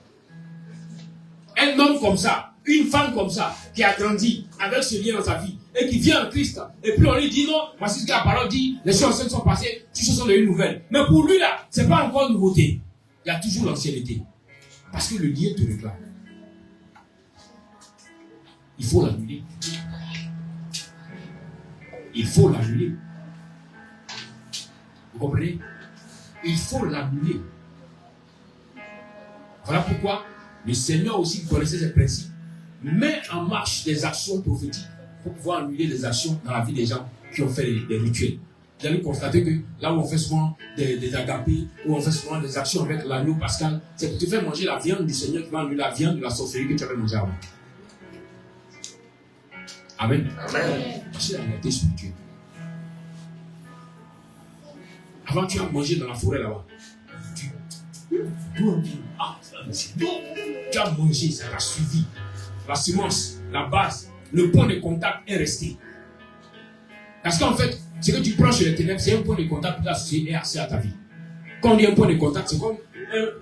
Un homme comme ça, une femme comme ça, qui a grandi avec ce lien dans sa vie, et qui vient en Christ, et puis on lui dit non, voici ce que la parole dit, les choses anciennes sont passées, toutes choses sont devenues nouvelles. Mais pour lui là, c'est pas encore une nouveauté. Il y a toujours l'ancienneté. Parce que le lien te réclame. Il faut l'annuler. Il faut l'annuler. Vous comprenez? Il faut l'annuler. Voilà pourquoi le Seigneur aussi, qui connaissait ces principes, met en marche des actions prophétiques pour pouvoir annuler les actions dans la vie des gens qui ont fait des rituels. Vous allez constater que là où on fait souvent des agapés, où on fait souvent des actions avec l'agneau pascal, c'est pour te faire manger la viande du Seigneur qui va annuler la viande de la sorcellerie que tu avais mangée avant. Amen. Amen. C'est la réalité spirituelle. Avant, tu as mangé dans la forêt là-bas. Ah, c'est bon. Tu as mangé, ça t'a suivi. La semence, la base, le point de contact est resté. Parce qu'en fait, ce que tu prends chez les ténèbres, c'est un point de contact pour l'associer et accès à ta vie. Quand on dit un point de contact, c'est comme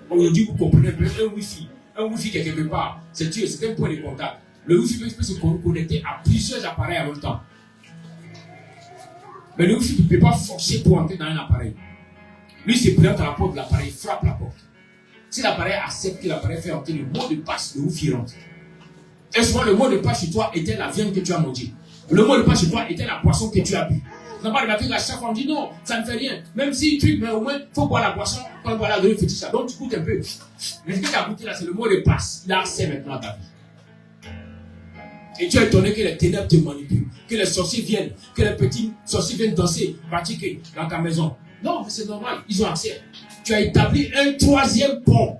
aujourd'hui vous comprenez un peu, un wifi. Un wifi qui est quelque part, c'est un point de contact. Le wifi peut se connecter à plusieurs appareils en même temps. Mais le wifi ne peut pas forcer pour entrer dans un appareil. Lui, il se présente à la porte de l'appareil, il frappe la porte. Si l'appareil accepte que l'appareil fait entrer le mot de passe, le wifi rentre. Et souvent, le mot de passe chez toi était la viande que tu as mangée. Le mot de passe chez toi était la boisson que tu as bu. On n'a pas remarqué qu'à chaque fois on dit non, ça ne fait rien. Même si tu, mais au moins, il faut boire la boisson, quand on boit la drogue, il faut ça. Donc tu goûtes un peu. Mais ce que tu as goûté là, c'est le mot de passe. Il a accès maintenant à ta vie. Et tu es étonné que les ténèbres te manipulent, que les sorciers viennent, que les petits sorciers viennent danser, pratiquer dans ta maison. Non, mais c'est normal, ils ont accès. Tu as établi un troisième pont,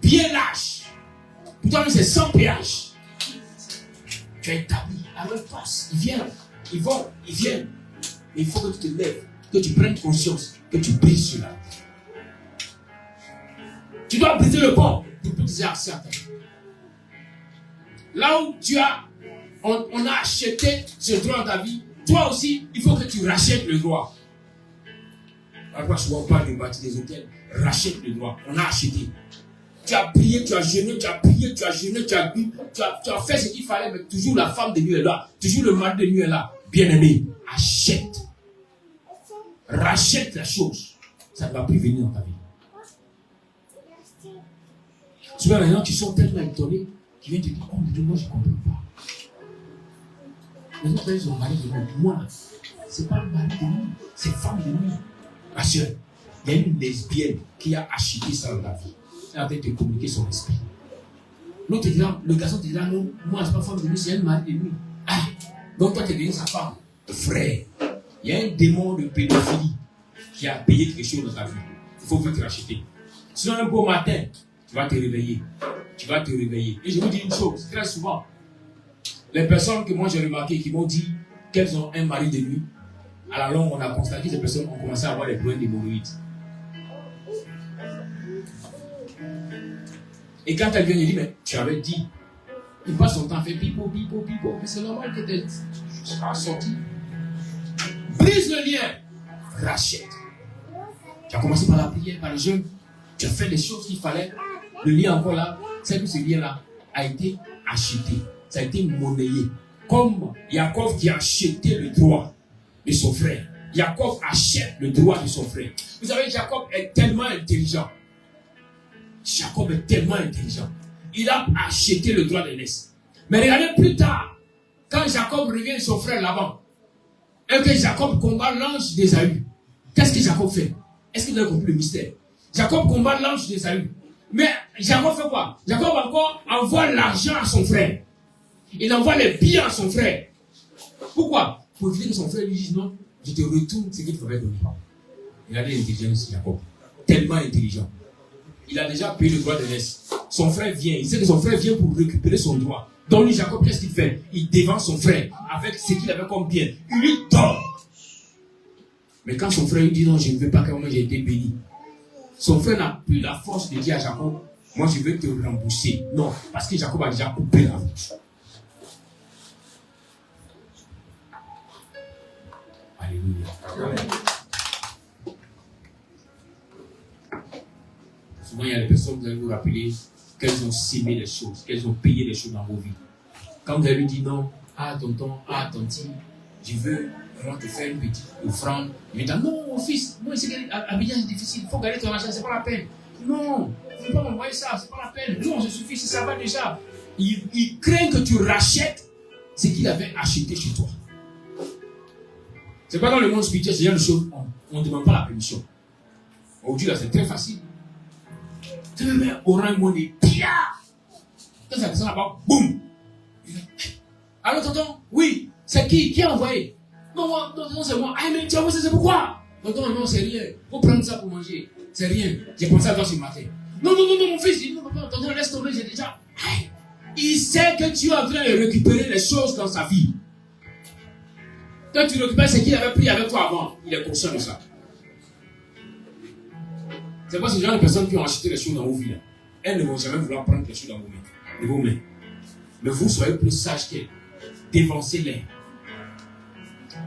bien large. Pourtant, c'est sans péage. Tu as établi, alors ils passent, ils viennent, ils vont, ils viennent. Mais il faut que tu te lèves, que tu prennes conscience, que tu brises cela. Tu dois briser le pont pour que tu aies accès à ta vie. Là où on a acheté ce droit dans ta vie, toi aussi, il faut que tu rachètes le droit. Après, souvent on parle de bâtir des hôtels, rachète le droit. On a acheté. Tu as prié, tu as jeûné, tu as prié, tu as jeûné, tu as bu, tu as fait ce qu'il fallait, mais toujours la femme de nuit est là, toujours le mari de nuit est là. Bien-aimé, achète. Rachète la chose. Ça ne va plus venir dans ta vie. Souvent, les gens qui sont tellement étonnés, qui viennent te dire, oh, mais moi, je ne comprends pas. Les autres, ils ont mari de nuit. Moi, ce n'est pas mari de nuit, c'est femme de nuit. Ma soeur, il y a une lesbienne qui a acheté ça dans la vie. Elle a en train de te communiquer son esprit. L'autre te dira, le garçon te dira, non, moi, c'est pas femme de nuit, c'est un mari de nuit. Ah, donc toi, tu es devenu sa femme. Frère, il y a un démon de pédophilie qui a payé quelque chose dans ta vie. Il faut te racheter. Sinon, un beau matin, tu vas te réveiller. Tu vas te réveiller. Et je vous dis une chose, très souvent, les personnes que moi j'ai remarquées qui m'ont dit qu'elles ont un mari de nuit, à la longue, on a constaté que ces personnes ont commencé à avoir des problèmes d'hémorroïdes. Et quand elle vient, elle dit, mais tu avais dit, il passe son temps à faire pipo, pipo, pipo. Mais c'est normal que tu sois sorti. Brise le lien. Rachète. Tu as commencé par la prière, par le jeûne. Tu as fait les choses qu'il fallait. Le lien encore là, c'est que ce lien-là a été acheté. Ça a été monnayé. Comme Jacob qui a acheté le droit de son frère. Jacob achète le droit de son frère. Vous savez, Jacob est tellement intelligent. Jacob est tellement intelligent. Il a acheté le droit d'aînesse. Mais regardez plus tard, quand Jacob revient de son frère Laban, et que Jacob combat l'ange d'Ésaü, qu'est-ce que Jacob fait? Est-ce qu'il a compris le mystère? Jacob combat l'ange d'Ésaü. Mais Jacob fait quoi? Jacob encore envoie l'argent à son frère. Il envoie les biens à son frère. Pourquoi? Pour éviter que son frère lui dise non, je te retourne ce qu'il t'avait donné. Il a de l'intelligence, Jacob. Tellement intelligent. Il a déjà payé le droit d'aînesse. Son frère vient. Il sait que son frère vient pour récupérer son droit. Donc lui, Jacob, qu'est-ce qu'il fait? Il dévance son frère avec ce qu'il avait comme bien. Il lui donne. Mais quand son frère lui dit non, je ne veux pas que moi j'ai été béni. Son frère n'a plus la force de dire à Jacob, moi je veux te rembourser. Non, parce que Jacob a déjà coupé la route. Alléluia. Amen. Souvent, il y a des personnes, vous allez vous rappeler qu'elles ont sémé les choses, qu'elles ont payé les choses dans vos vies. Quand vous avez dit non, ah tonton, ah tonti, je veux vraiment te faire une petite offrande. Il dit non, mon fils, moi, Abidjan c'est difficile, il faut garder ton argent, c'est pas la peine. Non, il ne faut pas m'envoyer ça, c'est pas la peine. Non, je suffis, ça va déjà. Il craint que tu rachètes ce qu'il avait acheté chez toi. C'est pas dans le monde spirituel, c'est genre de choses, on ne demande pas la permission. Aujourd'hui, là, c'est très facile. Tu veux mettre orange money, pia! Quand ça descend là-bas, boum! Alors, tonton, oui, c'est qui a envoyé? Non, non, c'est moi. Ah, mais tu as envoyé, c'est pourquoi? Tonton, non, c'est rien. Faut prendre ça pour manger. C'est rien. J'ai pensé à toi ce matin. Non, mon fils, non, tonton, laisse tomber, j'ai déjà. Il sait que tu es en train de récupérer les choses dans sa vie. Quand tu récupères ce qu'il avait pris avec toi avant, il est conscient de ça. C'est pas ce genre de personnes qui ont acheté les choses dans vos vies. Elles ne vont jamais vouloir prendre les choses dans vos mains. Mais vous soyez plus sages qu'elles. Dévancez-les.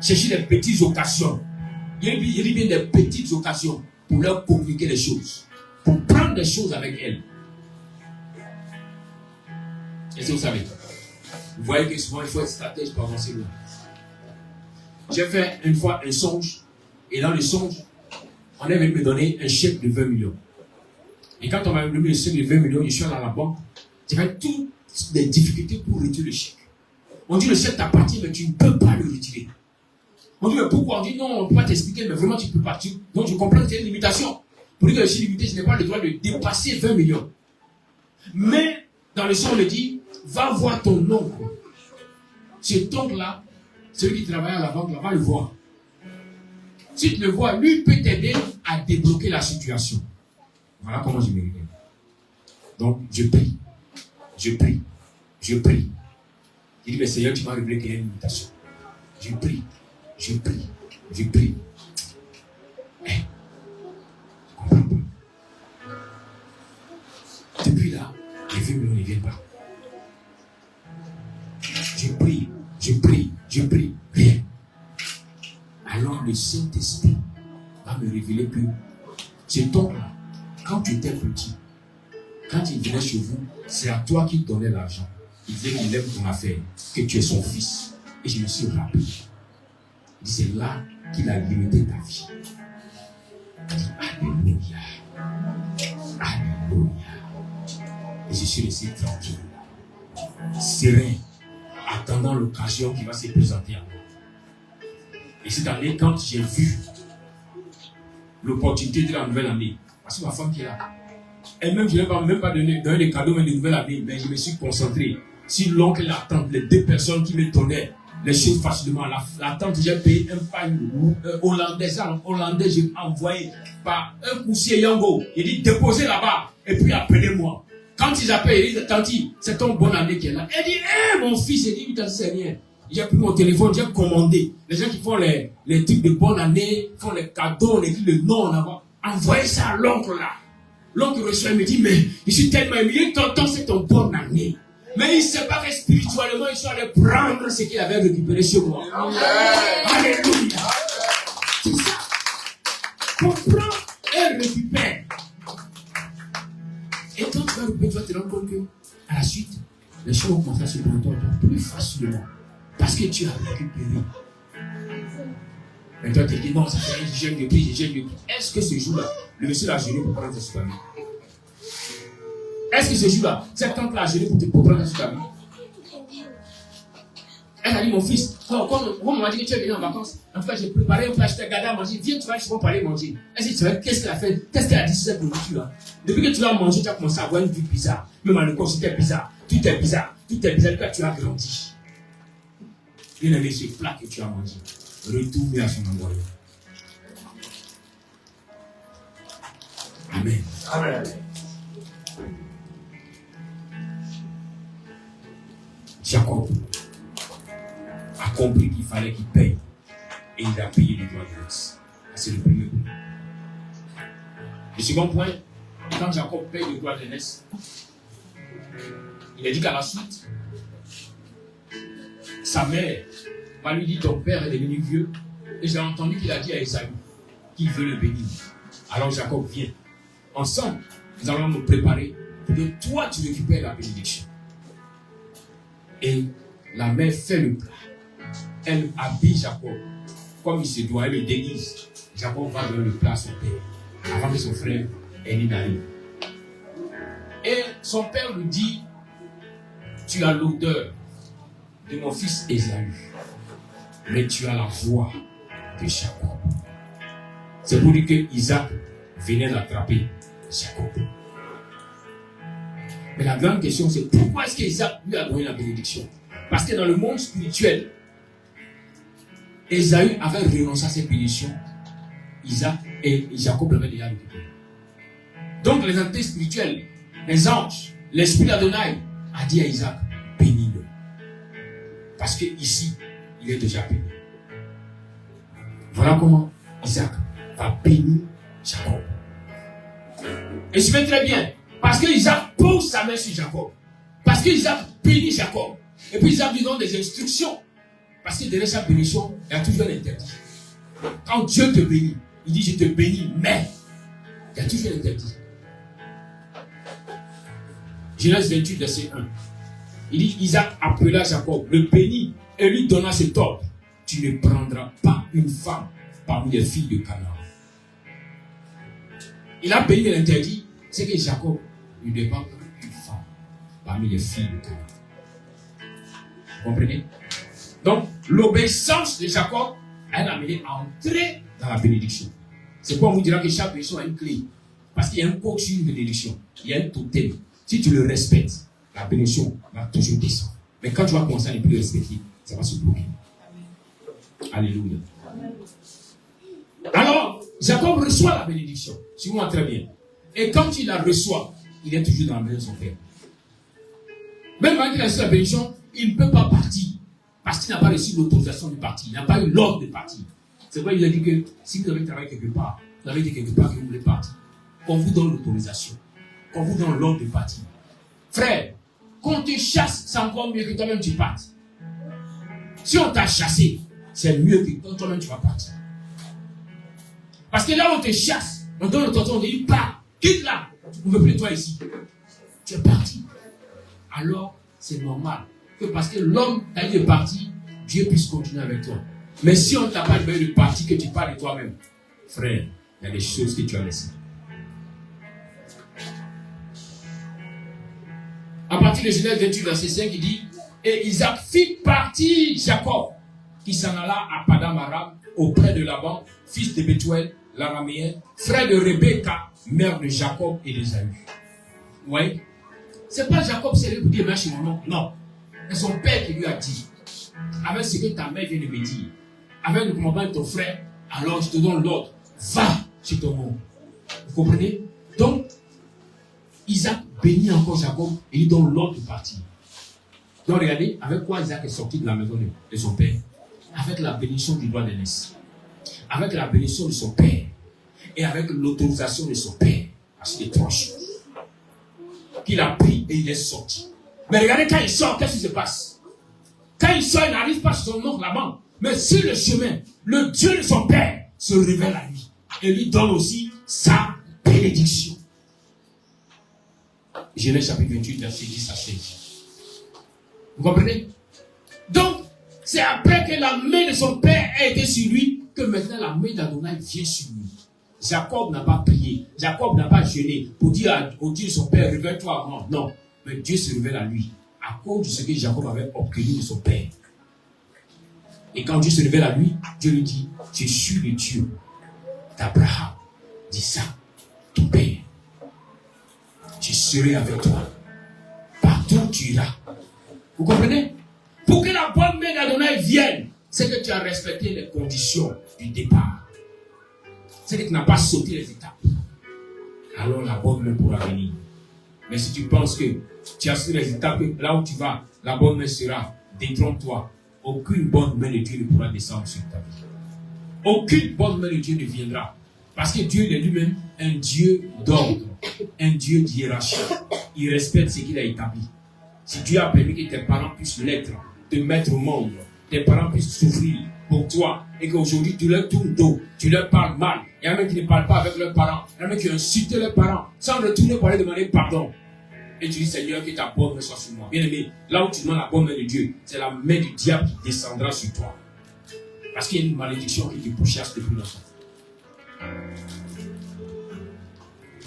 Cherchez des petites occasions. Il dit bien des petites occasions pour leur communiquer les choses. Pour prendre des choses avec elles. Est-ce que vous savez? Vous voyez que souvent il faut être stratège pour avancer loin. J'ai fait une fois un songe. Et dans le songe, on est venu me donner un chèque de 20 millions. Et quand on m'a donné le chèque de 20 millions, je suis allé à la banque. J'avais toutes les difficultés pour retirer le chèque. On dit le chèque t'appartient, mais tu ne peux pas le retirer. On dit mais pourquoi? On dit non, on ne peut pas t'expliquer, mais vraiment tu ne peux pas. Donc je comprends que c'est une limitation. Pour dire que je suis limité, je n'ai pas le droit de dépasser 20 millions. Mais dans le son, on me dit, va voir ton oncle. Cet oncle-là, celui qui travaille à la banque, là, va le voir. Si tu le vois, lui peut t'aider à débloquer la situation. Voilà comment je me réveille. Donc, je prie. Je prie. Je prie. Je dis, mais Seigneur, tu m'as révélé qu'il y a une limitation. Je prie. Je prie. Je prie. Je comprends pas. Depuis là, les 20 millions ne viennent pas. Je prie. Je prie. Je prie. Rien. Alors le Saint-Esprit va me révéler que cet homme-là, quand tu étais petit, quand il venait chez vous, c'est à toi qu'il donnait l'argent. Il disait qu'il aime ton affaire, que tu es son fils. Et je me suis rappelé. Il dit, c'est là qu'il a limité ta vie. Il dit, Alléluia. Alléluia. Et je suis resté tranquille, serein, attendant l'occasion qui va se présenter à moi. Et cette année, quand j'ai vu l'opportunité de la nouvelle année, parce que ma femme qui est là, elle-même, je ne vais même pas donner des cadeaux, mais de nouvelle année, mais je me suis concentré sur l'oncle et la tante, les deux personnes qui me donnaient les choses facilement. La tante, j'ai payé un pain hollandais, j'ai envoyé par un coursier Yango. Il dit, déposez là-bas, et puis appelez-moi. Quand ils appellent, ils disent, tanti, c'est ton bonne année qui est là. Elle dit, mon fils, il dit, putain, c'est rien. J'ai pris mon téléphone, j'ai commandé. Les gens qui font les trucs de bonne année, font les cadeaux, on écrit le nom en avant. Envoyez ça à l'oncle là. L'oncle reçoit, il me dit, mais je suis tellement ému, tonton, c'est ton bonne année. Mais il ne sait pas que spirituellement, il soit allé prendre ce qu'il avait récupéré chez moi. Alléluia. C'est ça. Comprends et récupère. Et quand tu vas récupérer, tu vas te rendre compte que, à la suite, les choses vont commencer à se présenter plus facilement. Parce que tu as récupéré. Mais toi, tu te dis, non, ça fait un jeûne de prix, jeûne de prix. Est-ce que ce jour-là, le monsieur l'a jeûné pour prendre sur ta vie? Est-ce que ce jour-là, cette tante l'a jeûné pour prendre sur ta vie? Elle a dit, mon fils, comme on m'a dit que tu es venu en vacances, en tout cas, j'ai préparé un plat, je t'ai gardé à manger. Viens, tu vas parler manger. Elle dit, tu vois, qu'est-ce qu'elle a fait? Qu'est-ce qu'elle a dit sur cette nourriture-là? Depuis que tu l'as mangé, tu as commencé à avoir une vie bizarre. Même à l'école, c'était bizarre. Tout est bizarre. Tout est bizarre. Quand tu as grandi. Bien aimé, ce plat que tu as mangé, retourne à son endroit. Amen. Amen. Jacob a compris qu'il fallait qu'il paye. Et il a payé les droits de l'os. C'est le premier point. Le second point, quand Jacob paye les droits de l'os, il a dit qu'à la suite, sa mère va lui dire, ton père est devenu vieux. Et j'ai entendu qu'il a dit à Esaü qu'il veut le bénir. Alors Jacob vient. Ensemble, nous allons nous préparer pour que toi tu récupères la bénédiction. Et la mère fait le plat. Elle habille Jacob comme il se doit, elle le déguise. Jacob va donner le plat à son père avant que son frère aîné n'arrive. Et son père lui dit, tu as l'odeur de mon fils Esaü, mais tu as la voix de Jacob. C'est pour dire que Isaac venait d'attraper Jacob. Mais la grande question, c'est pourquoi est-ce qu'Isaac lui a donné la bénédiction? Parce que dans le monde spirituel, Esaü avait renoncé à cette bénédiction. Isaac et Jacob l'avaient déjà récupéré. Donc les entités spirituelles, les anges, l'esprit d'Adonai a dit à Isaac, bénis-le. Parce que ici, il est déjà béni. Voilà comment Isaac va bénir Jacob. Et suivez très bien. Parce que Isaac pose sa main sur Jacob. Parce que Isaac bénit Jacob. Et puis Isaac lui donne des instructions. Parce que derrière chaque bénédiction, il y a toujours un interdit. Quand Dieu te bénit, il dit je te bénis, mais il y a toujours un interdit. Genèse 28, verset 1. Il dit Isaac appela Jacob, le bénit et lui donna cet ordre. Tu ne prendras pas une femme parmi les filles de Canaan. Il a béni l'interdit, c'est que Jacob ne devait pas prendre une femme parmi les filles de Canaan. Vous comprenez? Donc, l'obéissance de Jacob a amené à entrer dans la bénédiction. C'est pourquoi on vous dira que chaque bénédiction a une clé. Parce qu'il y a un code sur une bénédiction. Il y a un totem. Si tu le respectes, la bénédiction va toujours descendre. Mais quand tu vas commencer à ne plus le respecter, ça va se bloquer. Alléluia. Alors, Jacob reçoit la bénédiction. Suivez-moi très bien. Et quand il la reçoit, il est toujours dans la maison de son père. Même quand il a reçu la bénédiction, il ne peut pas partir. Parce qu'il n'a pas reçu l'autorisation du parti. Il n'a pas eu l'ordre de partir. C'est pourquoi il a dit que si vous avez travaillé quelque part, vous avez dit quelque part que vous voulez partir, qu'on vous donne l'autorisation, qu'on vous donne l'ordre de partir. Frère, qu'on te chasse, c'est encore mieux que toi-même tu partes. Si on t'a chassé, c'est mieux que toi-même tu vas partir. Parce que là où on te chasse, on donne l'autorisation, on te dit pars, quitte là, on ne veut plus de toi ici. Tu es parti. Alors, c'est normal que parce que l'homme t'a dit de partir, Dieu puisse continuer avec toi. Mais si on ne t'a pas dit de partir, que tu parles de toi-même, frère, il y a des choses que tu as laissées. À partir de Genèse 28, verset 5, il dit et Isaac fit partir Jacob, qui s'en alla à Padam Aram, auprès de Laban, fils de Bethuel, l'araméen, frère de Rebecca, mère de Jacob et d'Ésaü. Vous voyez? C'est pas Jacob c'est lui pour dire merci mon nom. Non. C'est son père qui lui a dit, avec ce que ta mère vient de me dire, avec le commandement de ton frère, alors je te donne l'ordre, va chez ton monde. Vous comprenez? Donc, Isaac bénit encore Jacob et lui donne l'ordre de partir. Donc regardez, avec quoi Isaac est sorti de la maison de son père? Avec la bénédiction du droit d'aînesse, avec la bénédiction de son père et avec l'autorisation de son père. Parce qu'il y a trois choses qu'il a pris et il est sorti. Mais regardez quand il sort, qu'est-ce qui se passe? Quand il sort, il n'arrive pas sur son oncle là-bas. Mais sur le chemin, le Dieu de son père se révèle à lui et lui donne aussi sa bénédiction. Genèse chapitre 28, verset 10 à 16. Vous comprenez? Donc, c'est après que la main de son père a été sur lui que maintenant la main d'Adonai vient sur lui. Jacob n'a pas prié, Jacob n'a pas jeûné pour dire au Dieu de son père, révèle-toi à moi. Non, mais Dieu se révèle à lui à cause de ce que Jacob avait obtenu de son père. Et quand Dieu se révèle à lui, Dieu lui dit, je suis le Dieu d'Abraham, d'Isaac, ton père. Je serai avec toi partout où tu iras. Vous comprenez? Pour que la bonne main d'Adonai vienne, c'est que tu as respecté les conditions du départ. C'est que tu n'as pas sauté les étapes. Alors la bonne main pourra venir. Mais si tu penses que tu as sauté les étapes, là où tu vas, la bonne main sera, détrompe-toi. Aucune bonne main de Dieu ne pourra descendre sur ta vie. Aucune bonne main de Dieu ne viendra. Parce que Dieu est lui-même un Dieu d'ordre, un Dieu d'hiérarchie. Il respecte ce qu'il a établi. Si Dieu a permis que tes parents puissent l'être, te mettre au monde, tes parents puissent souffrir pour toi, et qu'aujourd'hui tu leur tournes dos, tu leur parles mal, il y a même qui ne parlent pas avec leurs parents, il y a même qui insultent leurs parents, sans retourner pour aller demander pardon. Et tu dis, Seigneur, que ta bonne main soit sur moi. Bien aimé, là où tu demandes la bonne main de Dieu, c'est la main du diable qui descendra sur toi. Parce qu'il y a une malédiction qui te pourchasse depuis longtemps.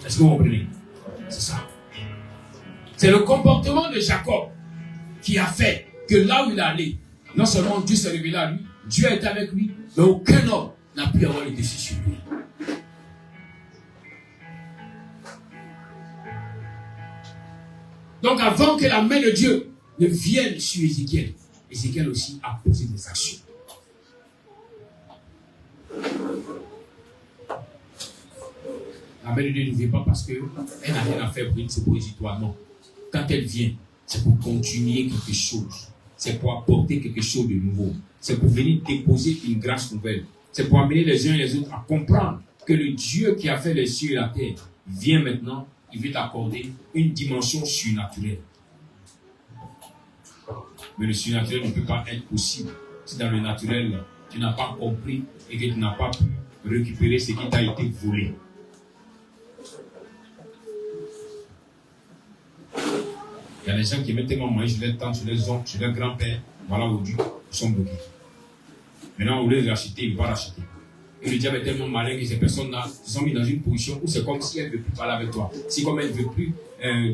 Est-ce que vous comprenez? C'est ça. C'est le comportement de Jacob qui a fait que là où il est allé, non seulement Dieu s'est révélé à lui, Dieu est avec lui, mais aucun homme n'a pu avoir le dessus sur lui. Donc avant que la main de Dieu ne vienne sur Ézéchiel, Ézéchiel aussi a posé des actions. La main de Dieu ne vient pas parce qu'elle n'a rien à faire pour une suppositoire, non. Quand elle vient, c'est pour continuer quelque chose. C'est pour apporter quelque chose de nouveau. C'est pour venir déposer une grâce nouvelle. C'est pour amener les uns et les autres à comprendre que le Dieu qui a fait les cieux et la terre vient maintenant il veut t'accorder une dimension surnaturelle. Mais le surnaturel ne peut pas être possible si dans le naturel, tu n'as pas compris et que tu n'as pas pu récupérer ce qui t'a été volé. Il y a des gens qui mettent tellement moyen sur leur tante, sur leurs oncles, sur leur grand-père. Voilà, aujourd'hui, ils sont bloqués. Maintenant, au lieu de racheter, ils vont racheter. Et le diable est tellement malin que ces personnes-là se sont mis dans une position où c'est comme si elles ne veulent plus parler avec toi. C'est comme elles ne veulent plus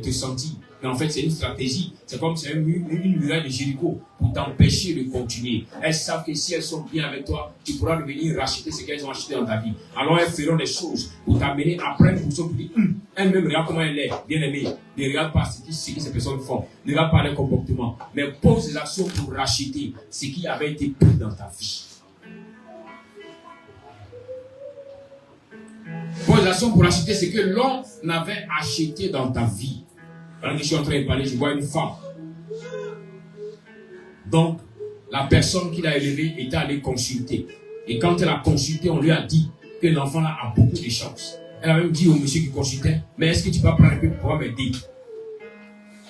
te sentir. Mais en fait, c'est une stratégie. C'est comme si c'est une muraille de Jéricho pour t'empêcher de continuer. Elles savent que si elles sont bien avec toi, tu pourras revenir racheter ce qu'elles ont acheté dans ta vie. Alors elles feront des choses pour t'amener à prendre une position pour dire, elle-même, regarde comment elle est, bien aimée. Ne regarde pas ce que ces personnes font. Ne regarde pas leur comportement. Mais pose des actions pour racheter ce qui avait été pris dans ta vie. Pose l'action pour acheter ce que l'on avait acheté dans ta vie. Pendant que je suis en train de parler, je vois une femme. Donc, la personne qui l'a élevée était allée consulter. Et quand elle a consulté, on lui a dit que l'enfant là a beaucoup de chance. Elle a même dit au monsieur qui consultait, mais est-ce que tu peux prendre un peu pour pouvoir m'aider?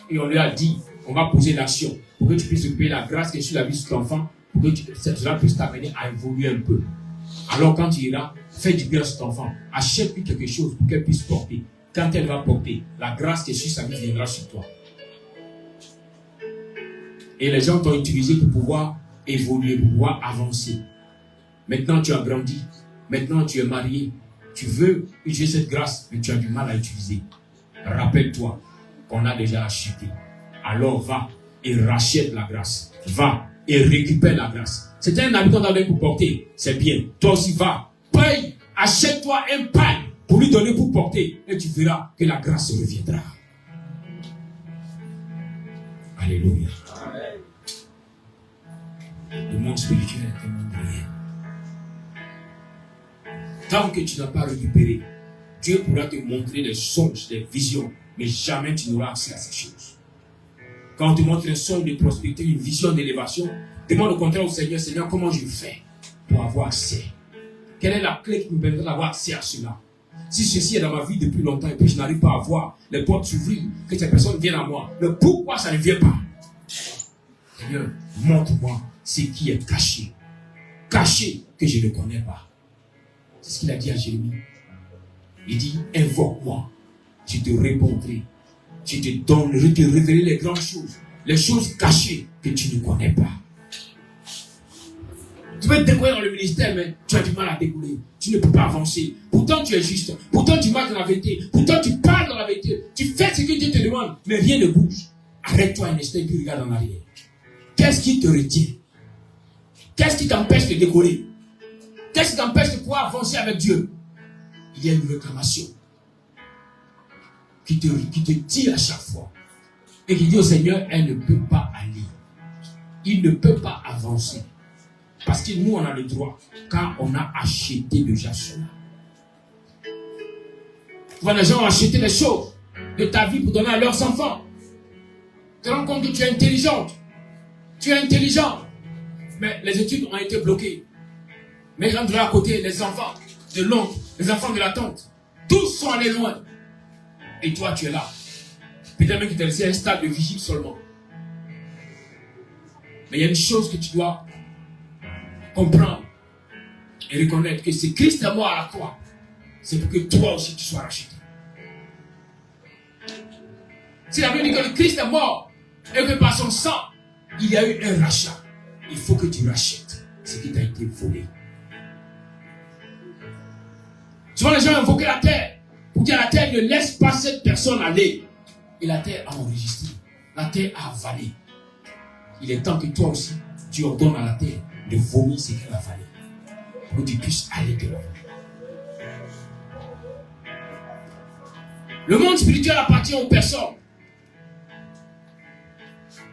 Et on lui a dit, on va poser l'action pour que tu puisses payer la grâce que sur la vie de cet enfant, pour que cela puisse t'amener à évoluer un peu. Alors quand tu es là, fais du bien à cet enfant. Achète-lui quelque chose pour qu'elle puisse porter. Quand elle va porter, la grâce qui est sur sa vie viendra sur toi. Et les gens t'ont utilisé pour pouvoir évoluer, pour pouvoir avancer. Maintenant tu as grandi. Maintenant tu es marié. Tu veux utiliser cette grâce, mais tu as du mal à l'utiliser. Rappelle-toi qu'on a déjà acheté. Alors va et rachète la grâce. Va et récupère la grâce. C'est un habitant d'Adam pour porter. C'est bien. Toi aussi va. Paye. Achète-toi un pain pour lui donner pour porter. Et tu verras que la grâce reviendra. Alléluia. Amen. Le monde spirituel est un monde réel. Tant que tu n'as pas récupéré, Dieu pourra te montrer des songes, des visions, mais jamais tu n'auras accès à ces choses. Quand on te montre un songe de prospérité, une vision d'élévation, demande au contraire au Seigneur, Seigneur, comment je fais pour avoir accès? Quelle est la clé qui me permettra d'avoir accès à cela? Si ceci est dans ma vie depuis longtemps et puis je n'arrive pas à voir les portes s'ouvrir, que ces personnes viennent à moi, mais pourquoi ça ne vient pas? Seigneur, montre-moi ce qui est caché. Caché que je ne connais pas. C'est ce qu'il a dit à Jérémie. Il dit, invoque-moi, je te répondrai. Je te donne, je te révélerai les grandes choses, les choses cachées que tu ne connais pas. Tu peux te découvrir dans le ministère, mais tu as du mal à découvrir. Tu ne peux pas avancer. Pourtant, tu es juste. Pourtant, tu marches dans la vérité. Pourtant, tu parles dans la vérité. Tu fais ce que Dieu te demande, mais rien ne bouge. Arrête-toi un instant et puis regarde en arrière. Qu'est-ce qui te retient? Qu'est-ce qui t'empêche de décoller? Qu'est-ce qui t'empêche de pouvoir avancer avec Dieu? Il y a une réclamation qui te tire à chaque fois. Et qui dit au Seigneur, elle ne peut pas aller. Il ne peut pas avancer. Parce que nous, on a le droit, car on a acheté déjà cela. Tu vois, les gens ont acheté les choses de ta vie pour donner à leurs enfants. Tu te rends compte que tu es intelligente. Tu es intelligent. Mais les études ont été bloquées. Mais quand tu es à côté, les enfants de l'oncle, les enfants de la tante, tous sont allés loin. Et toi, tu es là. Peut-être même qu'il t'a laissé un stade de vigile seulement. Mais il y a une chose que tu dois comprendre et reconnaître que c'est Christ est mort à la croix. C'est pour que toi aussi tu sois racheté. Si la Bible dit que le Christ est mort et que par son sang, il y a eu un rachat, il faut que tu rachètes ce qui t'a été volé. Souvent les gens ont invoqué la terre pour dire la terre ne laisse pas cette personne aller. Et la terre a enregistré. La terre a avalé. Il est temps que toi aussi, tu ordonnes à la terre de vomir ce qu'elle a avalé. Pour que tu puisses aller de l'avant. Le monde spirituel appartient aux personnes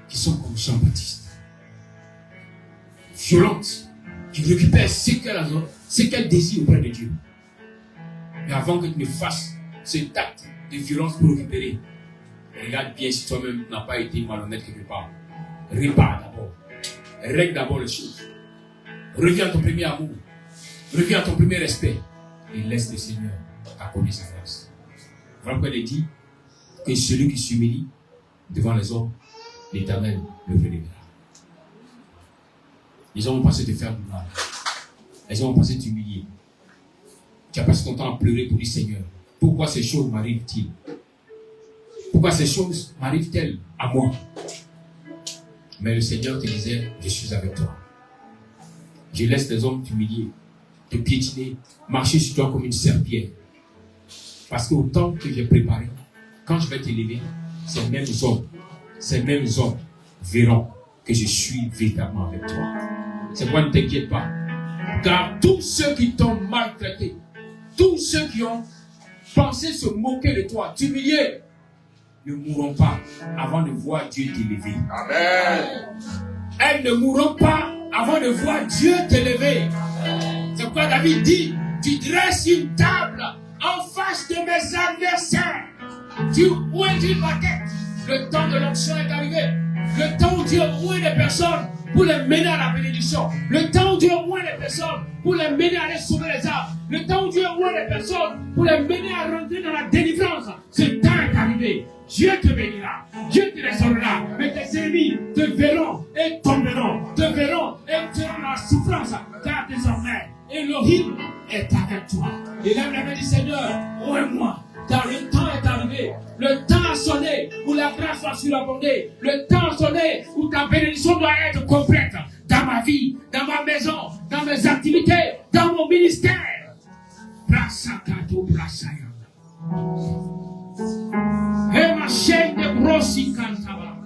qui sont comme Jean-Baptiste. Violentes, qui récupèrent ce qu'elles désirent auprès de Dieu. Mais avant que tu ne fasses cet acte de violence pour récupérer, regarde bien si toi-même n'as pas été malhonnête quelque part. Répare d'abord. Règle d'abord les choses. Reviens à ton premier amour. Reviens à ton premier respect. Et laisse le Seigneur t'accorder sa grâce. Voilà pourquoi il dit, que celui qui s'humilie devant les hommes, l'Éternel le relèvera. Les hommes vont passer te faire du mal. Les hommes vont passer t'humilier. Tu as passé ton temps à pleurer pour dire Seigneur, pourquoi ces choses m'arrivent-ils? Pourquoi ces choses m'arrivent-elles à moi? Mais le Seigneur te disait, je suis avec toi. Je laisse les hommes t'humilier, te piétiner, marcher sur toi comme une serpillère. Parce qu'au temps que j'ai préparé, quand je vais t'élever, ces mêmes hommes verront que je suis véritablement avec toi. C'est pourquoi ne t'inquiète pas. Car tous ceux qui t'ont maltraité, tous ceux qui ont pensé se moquer de toi, t'humilier, ne mourront pas avant de voir Dieu t'élever. Amen. Elles ne mourront pas avant de voir Dieu t'élever. C'est pourquoi David dit, tu dresses une table en face de mes adversaires. Où est-il ma tête? Le temps de l'onction est arrivé. Le temps où Dieu ouvre les personnes pour les mener à la bénédiction. Le temps où Dieu ouvre les personnes pour les mener à aller sauver les âmes. Le temps où Dieu ouvre les personnes pour les mener à rentrer dans la délivrance. Ce temps est arrivé. Dieu te bénira. Dieu te restaurera. Mais tes ennemis te verront et tomberont. Te verront et seront dans la souffrance. Car désormais, Elohim est avec toi. Et lève la main du Seigneur. Ouvre-moi. Car le temps est arrivé. Le temps a sonné où la grâce va surabonder. Le temps a sonné où ta bénédiction doit être complète. Dans ma vie, dans ma maison, dans mes activités, dans mon ministère. Brasakato brasaya. Et ma chaîne de brossi cantaba.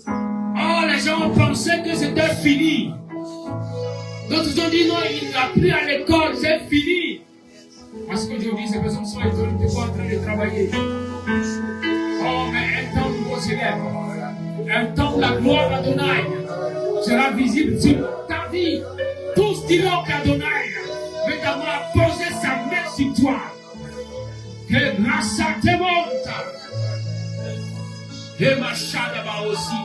Oh, les gens ont pensé que c'était fini. D'autres ont dit non, il n'a plus à l'école, c'est fini. Parce qu'aujourd'hui, ces personnes sont étonnées de voir en train de travailler. Oh, mais un temps nouveau s'élève. Un temps où la gloire d'Adonai sera visible sur ta vie. Tous diront qu'Adonai veut d'abord poser sa main sur toi. Que grâce à te monte. Et ma chadaba aussi.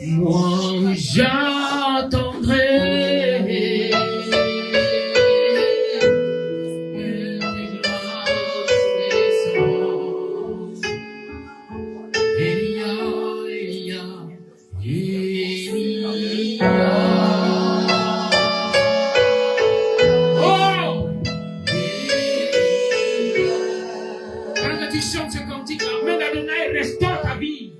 Moi j'attendrai. Restaure ta vie.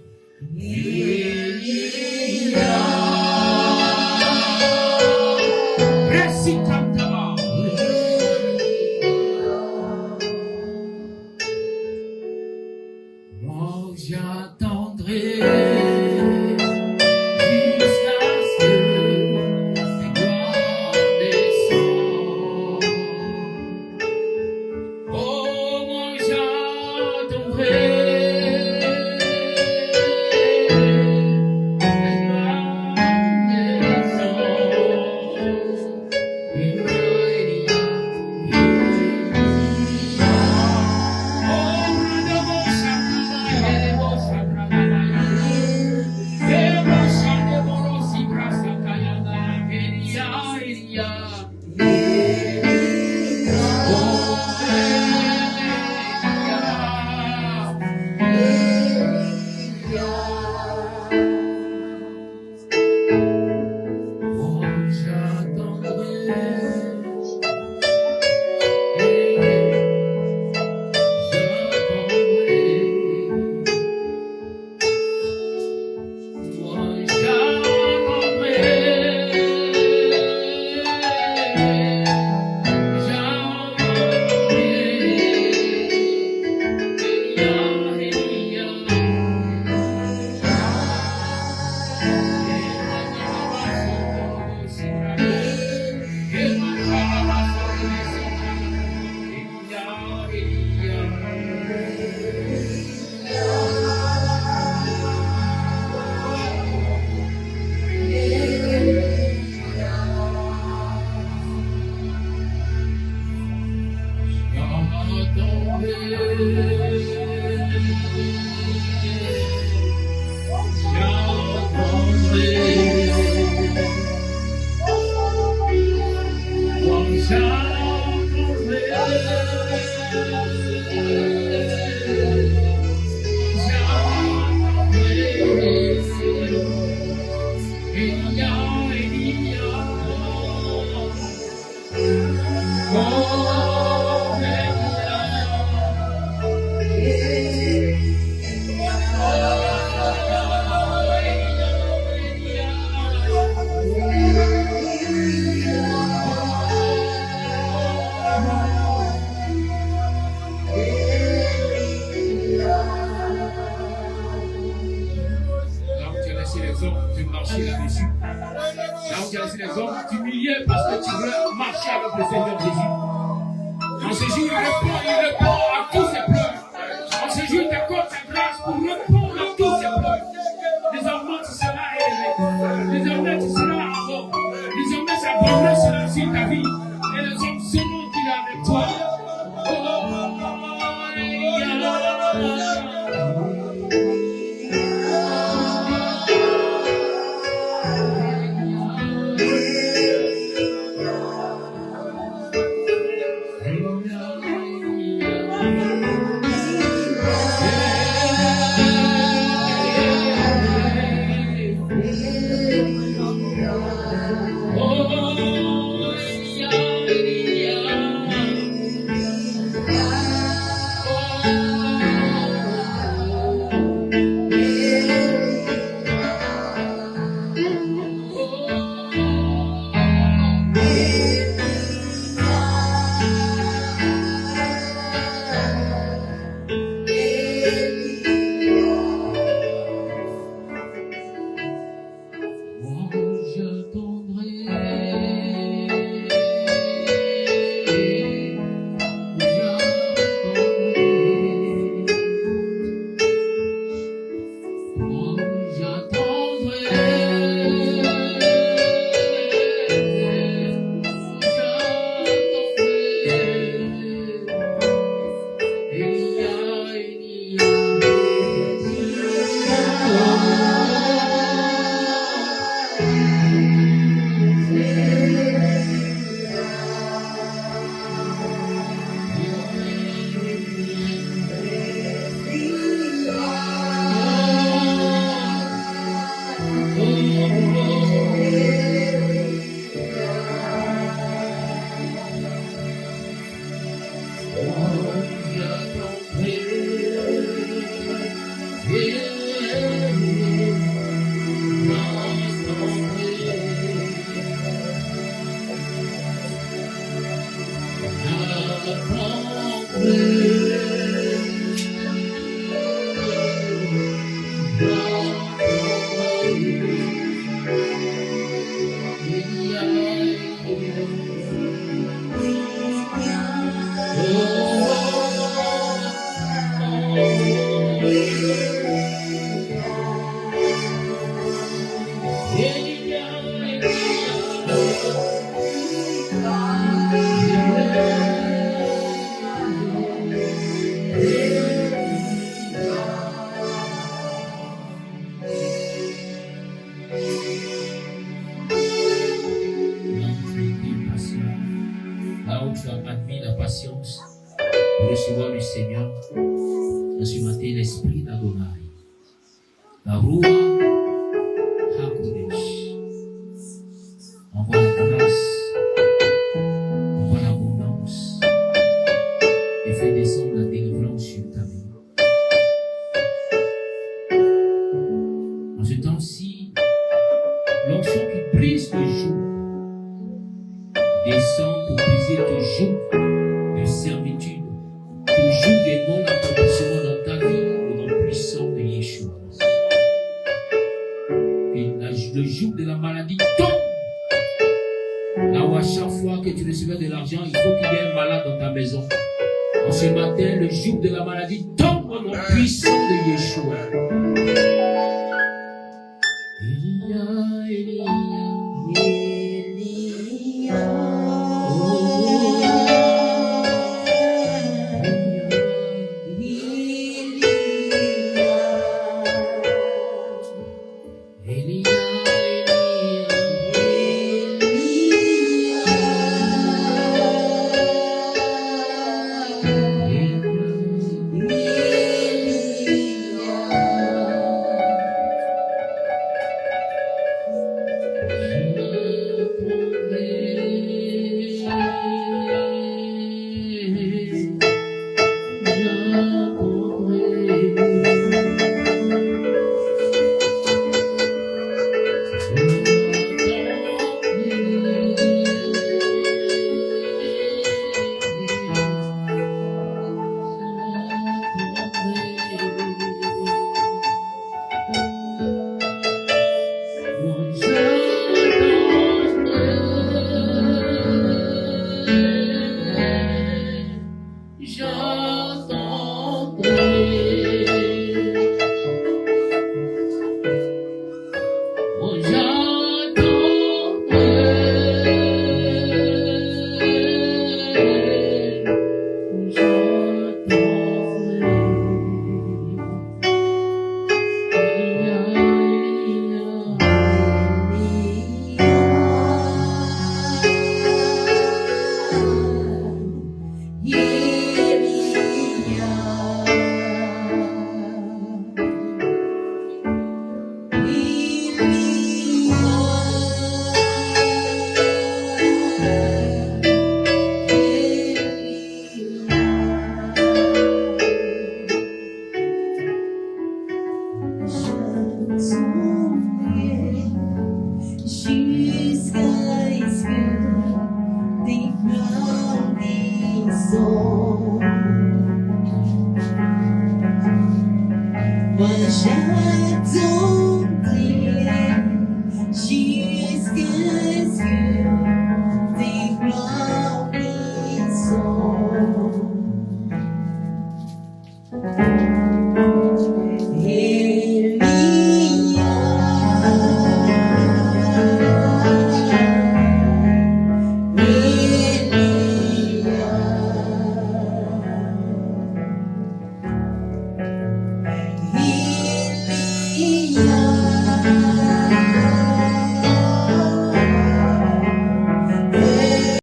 Là où tu as laissé les hommes t'humilier parce que tu veux marcher avec le Seigneur Jésus. En ce jour, il répond à tous ses pleurs. En ce jour, il t'accorde sa grâce pour répondre à tous ses pleurs. Désormais, tu seras élevé. Désormais, tu seras en haut. Désormais, sa bonheur sera sur ta vie. Et les hommes sauront qu'il est avec toi. Là où tu as admis la patience pour recevoir le Seigneur, en ce matin, l'esprit d'Adonai, la Roua HaKodesh, envoie la grâce, envoie l'abondance et fais descendre la délivrance sur ta vie. En ce temps-ci, l'onction qui brise le jour descend pour briser ton joug de servitude, ton joug de non-accomplissement dans ta vie, au nom puissant de Yeshua. Et le joug de la maladie tombe. Là où à chaque fois que tu recevais de l'argent, il faut qu'il y ait un malade dans ta maison. En ce matin, le joug de la maladie tombe au nom puissant de Yeshua. Elia, Elia, jusqu'à ce que tes flammes descendent. Moi j'attendrai jusqu'à ce que